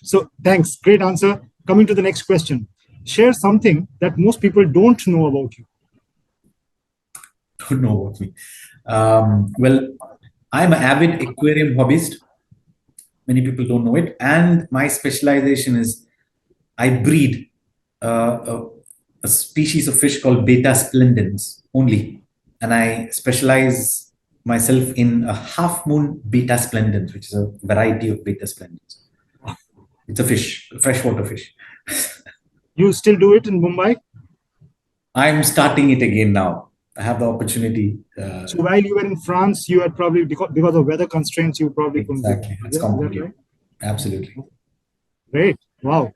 So thanks. Great answer. Coming to the next question. Share something that most people don't know about you. Don't know about me. Well, I'm an avid aquarium hobbyist. Many people don't know it. And my specialization is I breed a species of fish called beta splendens only. And I specialize myself in a half moon beta splendens, which is a variety of beta splendens. It's a fish, a freshwater fish. You still do it in Mumbai? I'm starting it again now. I have the opportunity. So while you were in France, you had probably, because of weather constraints, you probably couldn't do it. Exactly. It's Is that complicated. right? Absolutely. Great. Wow.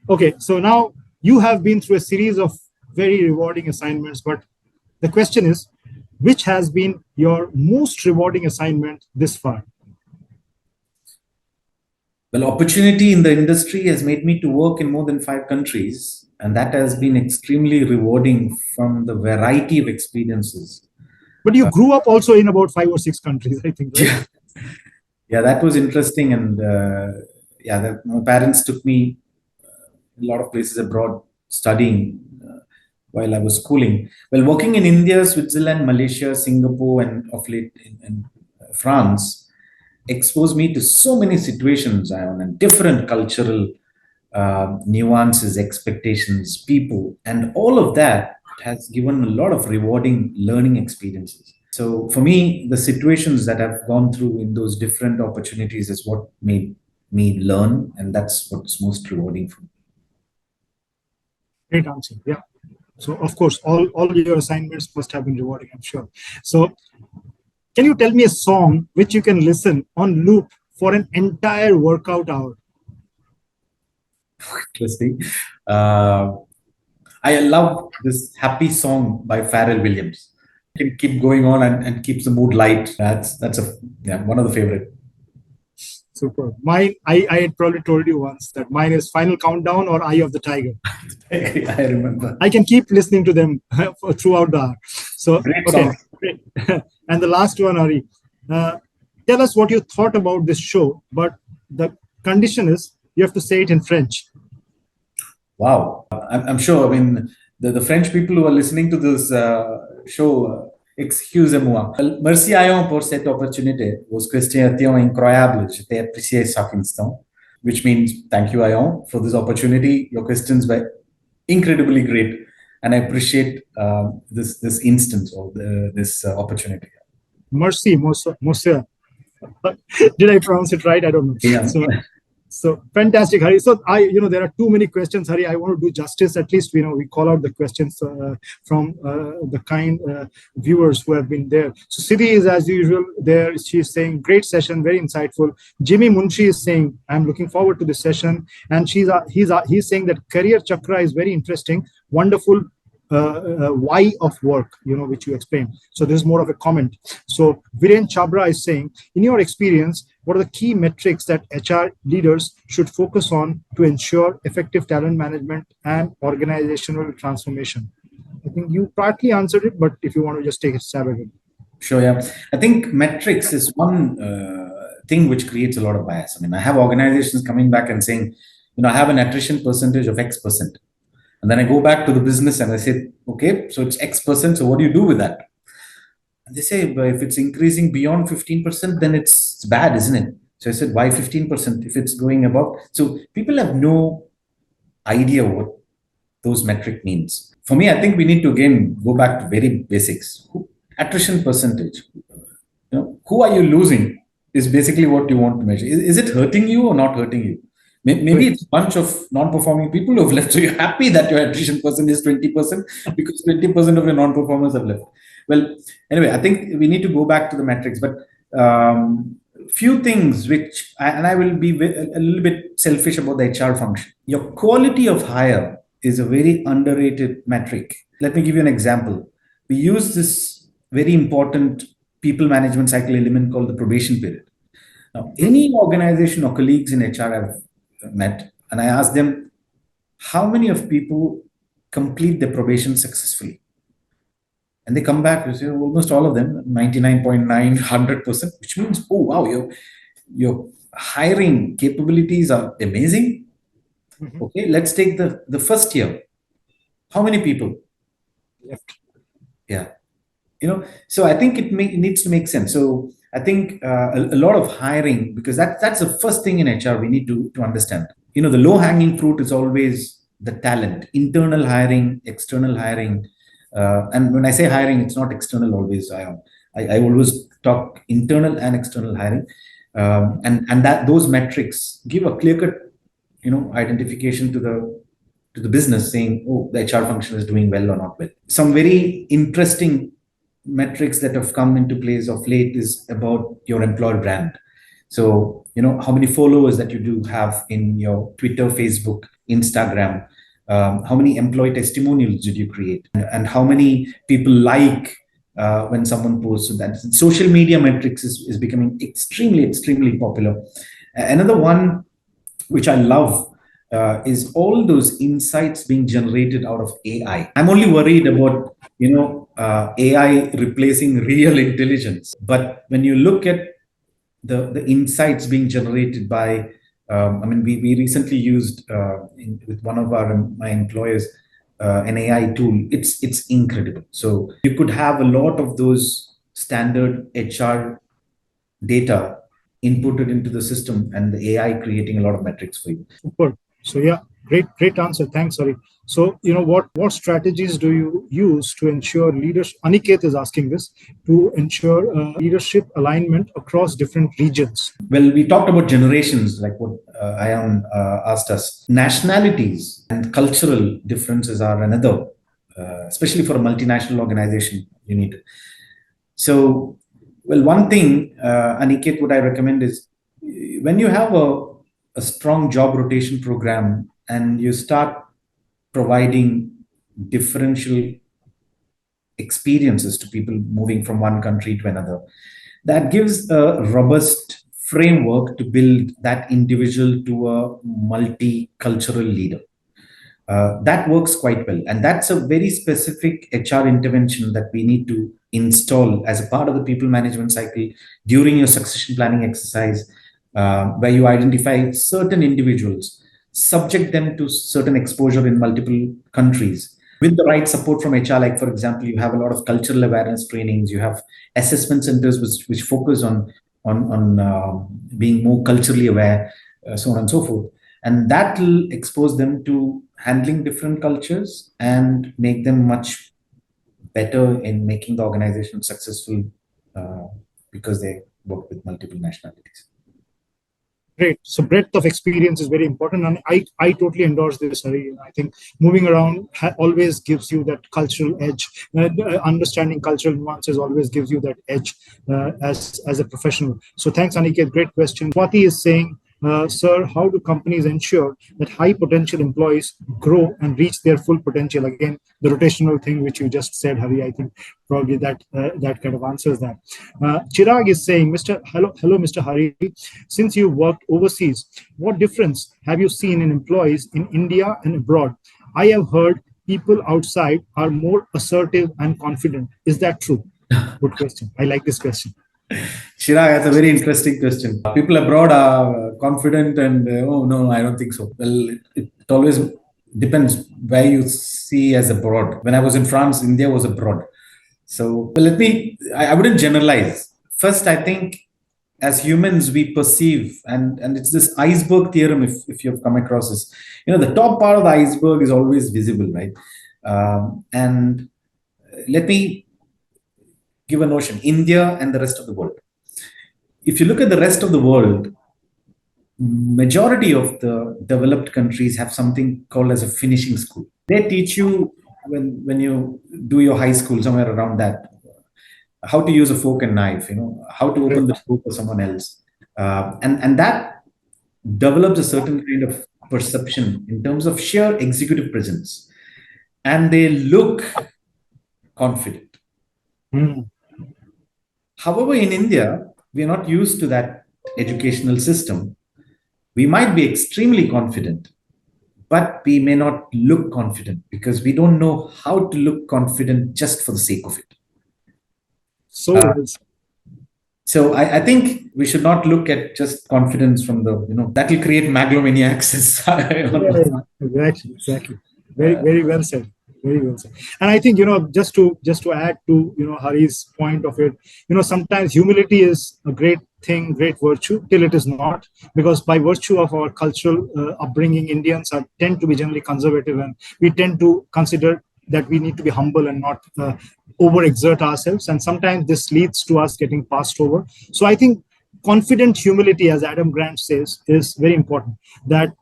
Okay. So now you have been through a series of very rewarding assignments, but the question is, which has been your most rewarding assignment this far? Well, opportunity in the industry has made me to work in more than 5 countries, and that has been extremely rewarding from the variety of experiences. But you grew up also in about 5 or 6 countries, I think, right? Yeah, yeah, that was interesting, and my parents took me a lot of places abroad studying while I was schooling. Well, working in India, Switzerland, Malaysia, Singapore, and of late in France exposed me to so many situations, Ayon, and different cultural nuances, expectations, people, and all of that has given a lot of rewarding learning experiences. So for me, the situations that I've gone through in those different opportunities is what made me learn, and that's what's most rewarding for me. Great answer. Yeah. So of course, all your assignments must have been rewarding, I'm sure. So can you tell me a song which you can listen on loop for an entire workout hour? Interesting. Uh, I love this happy song by Pharrell Williams. Can keep going on and keeps the mood light. That's one of the favorite. Super. Mine, I had probably told you once that mine is Final Countdown or Eye of the Tiger. I remember. I can keep listening to them throughout the hour. So, Great okay. song. Great. And the last one, Ari, tell us what you thought about this show, but the condition is you have to say it in French. Wow. I'm sure. I mean, the French people who are listening to this show, excusez-moi. Merci Ayon pour cette opportunité. Vos questions étaient incroyables. J'étais apprécié chaque instant. Which means thank you, Ayon, for this opportunity. Your questions were incredibly great. And I appreciate this instance or this opportunity. Merci, monsieur. Did I pronounce it right? I don't know. Yeah. So fantastic, Hari. So there are too many questions, Hari. I want to do justice. At least, we call out the questions from the kind viewers who have been there. So Siddhi is as usual there. She's saying, great session, very insightful. Jimmy Munshi is saying, I'm looking forward to this session. And he's saying that career chakra is very interesting, wonderful. Why of work, which you explained. So this is more of a comment. So Viren Chabra is saying, in your experience, what are the key metrics that HR leaders should focus on to ensure effective talent management and organizational transformation? I think you partly answered it, but if you want to just take a stab at it. Sure, yeah. I think metrics is one thing which creates a lot of bias. I mean, I have organizations coming back and saying, I have an attrition percentage of X percent. And then I go back to the business and I say, okay, so it's X percent. So what do you do with that? And they say, well, if it's increasing beyond 15%, then it's bad, isn't it? So I said, why 15% if it's going above? So people have no idea what those metric means. For me, I think we need to again go back to very basics. Attrition percentage. Who are you losing is basically what you want to measure. Is it hurting you or not hurting you? Maybe it's a bunch of non-performing people who have left. So you're happy that your attrition percent is 20% because 20% of your non-performers have left. Well, anyway, I think we need to go back to the metrics, but few things which, and I will be a little bit selfish about the HR function. Your quality of hire is a very underrated metric. Let me give you an example. We use this very important people management cycle element called the probation period. Now, any organization or colleagues in HR have met, and I asked them, how many of people complete the probation successfully? And they come back and say, almost all of them, 99.9, 100%, which means, oh, wow, your hiring capabilities are amazing. Mm-hmm. Okay, let's take the first year. How many people left? Yeah. So I think it needs to make sense. So I think a lot of hiring, because that's the first thing in HR we need to understand. The low hanging fruit is always the talent, internal hiring, external hiring. And when I say hiring, it's not external always. I always talk internal and external hiring. And that those metrics give a clear cut, identification to the business, saying, oh, the HR function is doing well or not well. Some very interesting metrics that have come into place of late is about your employer brand. So, how many followers that you do have in your Twitter, Facebook, Instagram, how many employee testimonials did you create, and how many people like when someone posts. So that social media metrics is becoming extremely, extremely popular. Another one which I love is all those insights being generated out of AI. I'm only worried about AI replacing real intelligence. But when you look at the insights being generated by, we recently used with one of my employers an AI tool. It's incredible. So you could have a lot of those standard HR data inputted into the system, and the AI creating a lot of metrics for you. Super. So yeah, great answer. Thanks, Hari. So what strategies do you use to ensure leadership? Aniket is asking this, to ensure leadership alignment across different regions. Well, we talked about generations, like what Ayon asked us. Nationalities and cultural differences are another, especially for a multinational organization. You need to. So, well, one thing, Aniket, what I recommend is, when you have a strong job rotation program and you start providing differential experiences to people moving from one country to another, that gives a robust framework to build that individual to a multicultural leader. That works quite well. And that's a very specific HR intervention that we need to install as a part of the people management cycle during your succession planning exercise, where you identify certain individuals, subject them to certain exposure in multiple countries with the right support from HR. Like, for example, you have a lot of cultural awareness trainings, you have assessment centers which focus on being more culturally aware, so on and so forth. And that will expose them to handling different cultures and make them much better in making the organization successful, because they work with multiple nationalities. Great. So breadth of experience is very important, and I totally endorse this, Hari. I think moving around always gives you that cultural edge. Understanding cultural nuances always gives you that edge as a professional. So thanks, Aniket. Great question. Swati is saying, sir, how do companies ensure that high potential employees grow and reach their full potential? Again, the rotational thing which you just said, Hari, I think probably that kind of answers that. Chirag is saying, hello, Mr. Hari, since you worked overseas, what difference have you seen in employees in India and abroad? I have heard people outside are more assertive and confident. Is that true? Good question. I like this question. Chirag, that's a very interesting question. People abroad are confident and, oh, no, I don't think so. Well, it always depends where you see as abroad. When I was in France, India was abroad. So I wouldn't generalize. First, I think as humans, we perceive, and it's this iceberg theorem, if you've come across this, the top part of the iceberg is always visible, right? And let me give a notion: India and the rest of the world. If you look at the rest of the world, majority of the developed countries have something called as a finishing school. They teach you when you do your high school, somewhere around that, how to use a fork and knife, how to open the door for someone else. And that develops a certain kind of perception in terms of sheer executive presence. And they look confident. However, in India, we are not used to that educational system. We might be extremely confident, but we may not look confident because we don't know how to look confident just for the sake of it. So I think we should not look at just confidence from that will create megalomaniacs. Exactly. Very well said. Very well said. And I think, just to add to, Hari's point of it, sometimes humility is a great thing, great virtue, till it is not, because by virtue of our cultural upbringing, Indians tend to be generally conservative, and we tend to consider that we need to be humble and not overexert ourselves. And sometimes this leads to us getting passed over. So I think confident humility, as Adam Grant says, is very important. That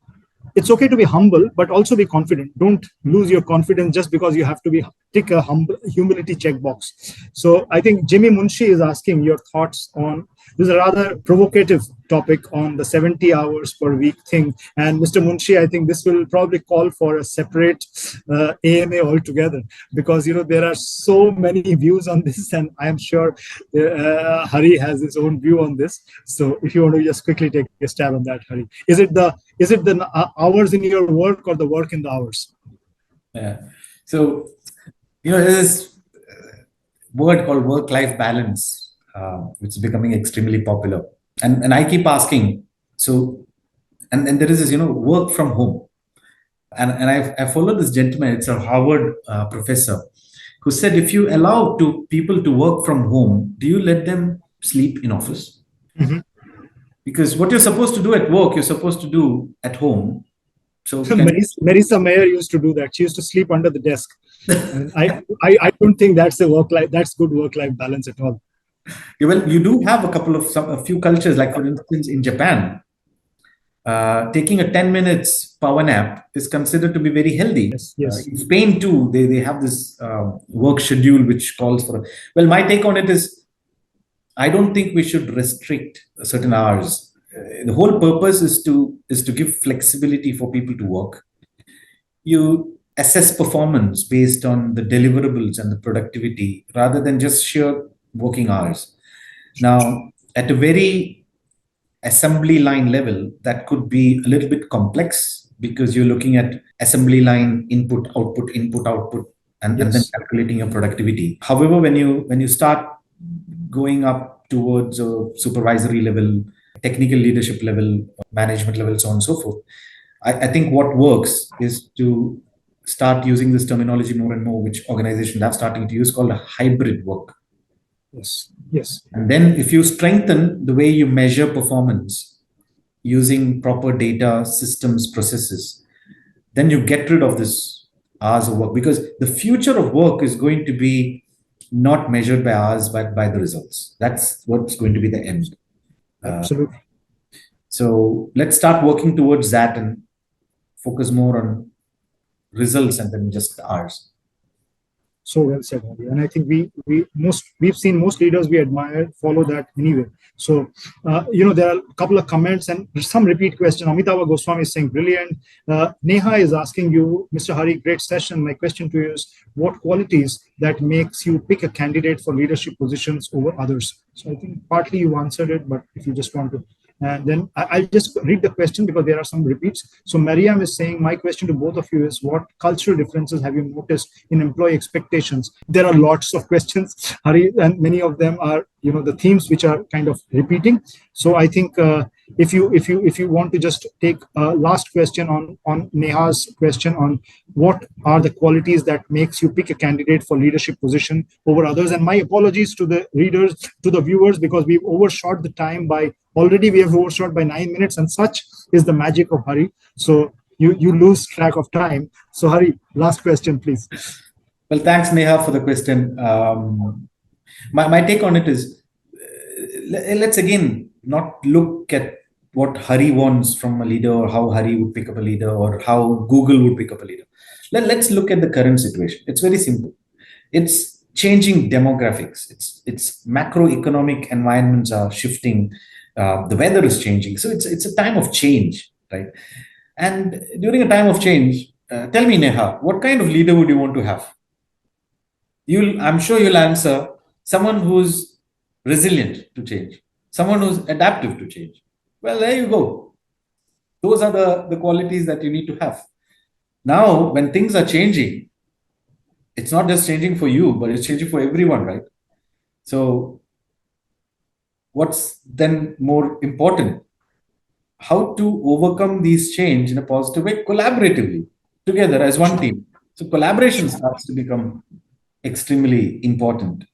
it's okay to be humble, but also be confident. Don't lose your confidence just because you have to tick a humility checkbox. So I think Jimmy Munshi is asking your thoughts on this, is a rather provocative topic on the 70 hours per week thing. And Mr. Munshi, I think this will probably call for a separate AMA altogether, because there are so many views on this, and I am sure Hari has his own view on this. So if you want to just quickly take a stab on that, Hari, is it the hours in your work or the work in the hours? Yeah. So there's this word called work-life balance, which is becoming extremely popular. And I keep asking, so, and there is this, work from home. And I followed this gentleman, it's a Harvard professor, who said, if you allow people to work from home, do you let them sleep in office? Mm-hmm. Because what you're supposed to do at work, you're supposed to do at home. So Marisa Mayer used to do that. She used to sleep under the desk. And I don't think that's good work-life balance at all. Yeah, well, you do have a few cultures, like for instance, in Japan, taking a 10 minutes power nap is considered to be very healthy. Yes. In Spain too, they have this work schedule which calls for. Well, my take on it is, I don't think we should restrict certain hours. The whole purpose is to give flexibility for people to work. You assess performance based on the deliverables and the productivity rather than just sheer working hours. Now, at a very assembly line level, that could be a little bit complex, because you're looking at assembly line input, output, and then calculating your productivity. However, when you start going up towards a supervisory level, technical leadership level, management level, so on and so forth, I think what works is to start using this terminology more and more, which organizations are starting to use, called a hybrid work. Yes. And then if you strengthen the way you measure performance using proper data, systems, processes, then you get rid of this hours of work, because the future of work is going to be not measured by hours, but by the results. That's what's going to be the end. Absolutely. So let's start working towards that and focus more on results and then just the hours. So well said, Hari. And I think we've seen most leaders we admire follow that anyway. So there are a couple of comments and some repeat question. Amitava Goswami is saying brilliant. Neha is asking you, Mr. Hari, great session. My question to you is, what qualities that makes you pick a candidate for leadership positions over others? So I think partly you answered it, but if you just want to. And then I'll just read the question because there are some repeats. So Mariam is saying, my question to both of you is, what cultural differences have you noticed in employee expectations? There are lots of questions, Hari, and many of them are, the themes which are kind of repeating. So I think if you want to just take a last question on Neha's question on what are the qualities that makes you pick a candidate for leadership position over others. And my apologies to the readers, to the viewers, because we've overshot the time we have overshot by 9 minutes, and such is the magic of Hari. So you lose track of time. So Hari, last question, please. Well, thanks, Neha, for the question. My take on it is, let's again not look at what Hari wants from a leader, or how Hari would pick up a leader, or how Google would pick up a leader. Let's look at the current situation. It's very simple. It's changing demographics. It's macroeconomic environments are shifting. The weather is changing. So it's a time of change, right? And during a time of change, tell me, Neha, what kind of leader would you want to have? I'm sure you'll answer someone who's resilient to change, someone who's adaptive to change. Well, there you go. Those are the qualities that you need to have. Now, when things are changing, it's not just changing for you, but it's changing for everyone, right? So what's then more important? How to overcome these change in a positive way, collaboratively, together as one team. So collaboration starts to become extremely important.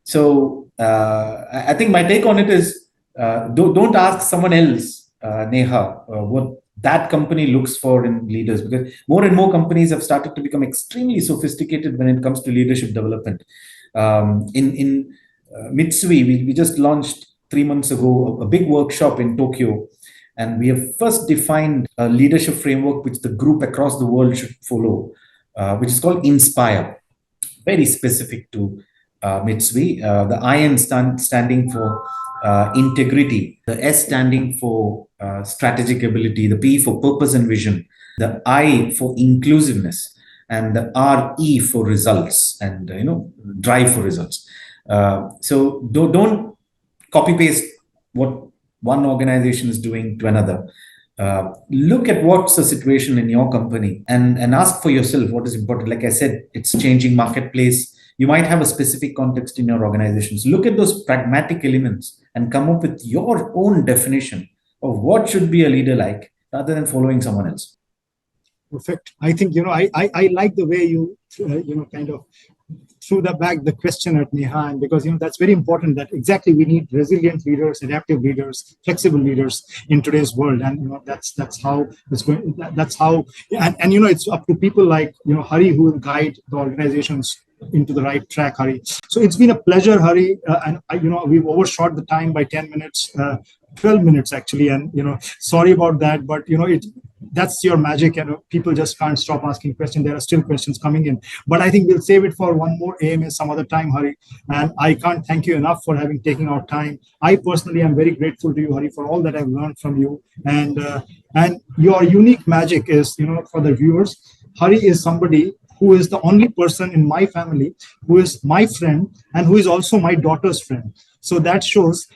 So I think my take on it is don't ask someone else, Neha, what that company looks for in leaders, because more and more companies have started to become extremely sophisticated when it comes to leadership development. In Mitsui, we just launched 3 months ago a big workshop in Tokyo, and we have first defined a leadership framework which the group across the world should follow, which is called Inspire, very specific to Mitsui. The Ayon standing for integrity, the S standing for strategic ability, the P for purpose and vision, the I for inclusiveness, and the RE for results, and drive for results. So don't copy paste what one organization is doing to another. Look at what's the situation in your company, and ask for yourself what is important. Like I said, it's changing marketplace. You might have a specific context in your organizations. Look at those pragmatic elements and come up with your own definition of what should be a leader like, rather than following someone else. Perfect. I think, I like the way you, kind of threw back the question at Neha, and because, that's very important, that exactly we need resilient leaders, adaptive leaders, flexible leaders in today's world. And, that's how it's going. That's how, and it's up to people like, Hari, who will guide the organizations into the right track, Hari. So it's been a pleasure, Hari. And, we've overshot the time by 10 minutes, 12 minutes actually. And, sorry about that, but, that's your magic, and people just can't stop asking questions. There are still questions coming in, but I think we'll save it for one more AMA some other time, Hari. And I can't thank you enough for having taken our time. I personally am very grateful to you, Hari, for all that I've learned from you. And your unique magic is, for the viewers, Hari is somebody who is the only person in my family who is my friend and who is also my daughter's friend. So that shows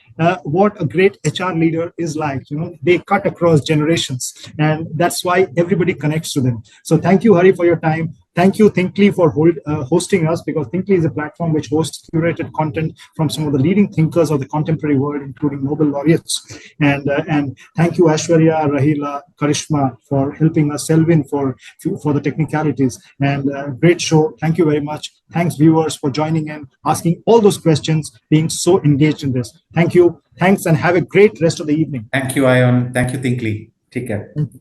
what a great HR leader is like. They cut across generations, and that's why everybody connects to them. So thank you, Hari, for your time. Thank you, Thinkly, for hosting us, because Thinkly is a platform which hosts curated content from some of the leading thinkers of the contemporary world, including Nobel laureates. And thank you, Aishwarya, Rahila, Karishma, for helping us, Selvin, for the technicalities. And great show. Thank you very much. Thanks, viewers, for joining in, asking all those questions, being so engaged in this. Thank you. Thanks, and have a great rest of the evening. Thank you, Ayon. Thank you, Thinkly. Take care. Thank you.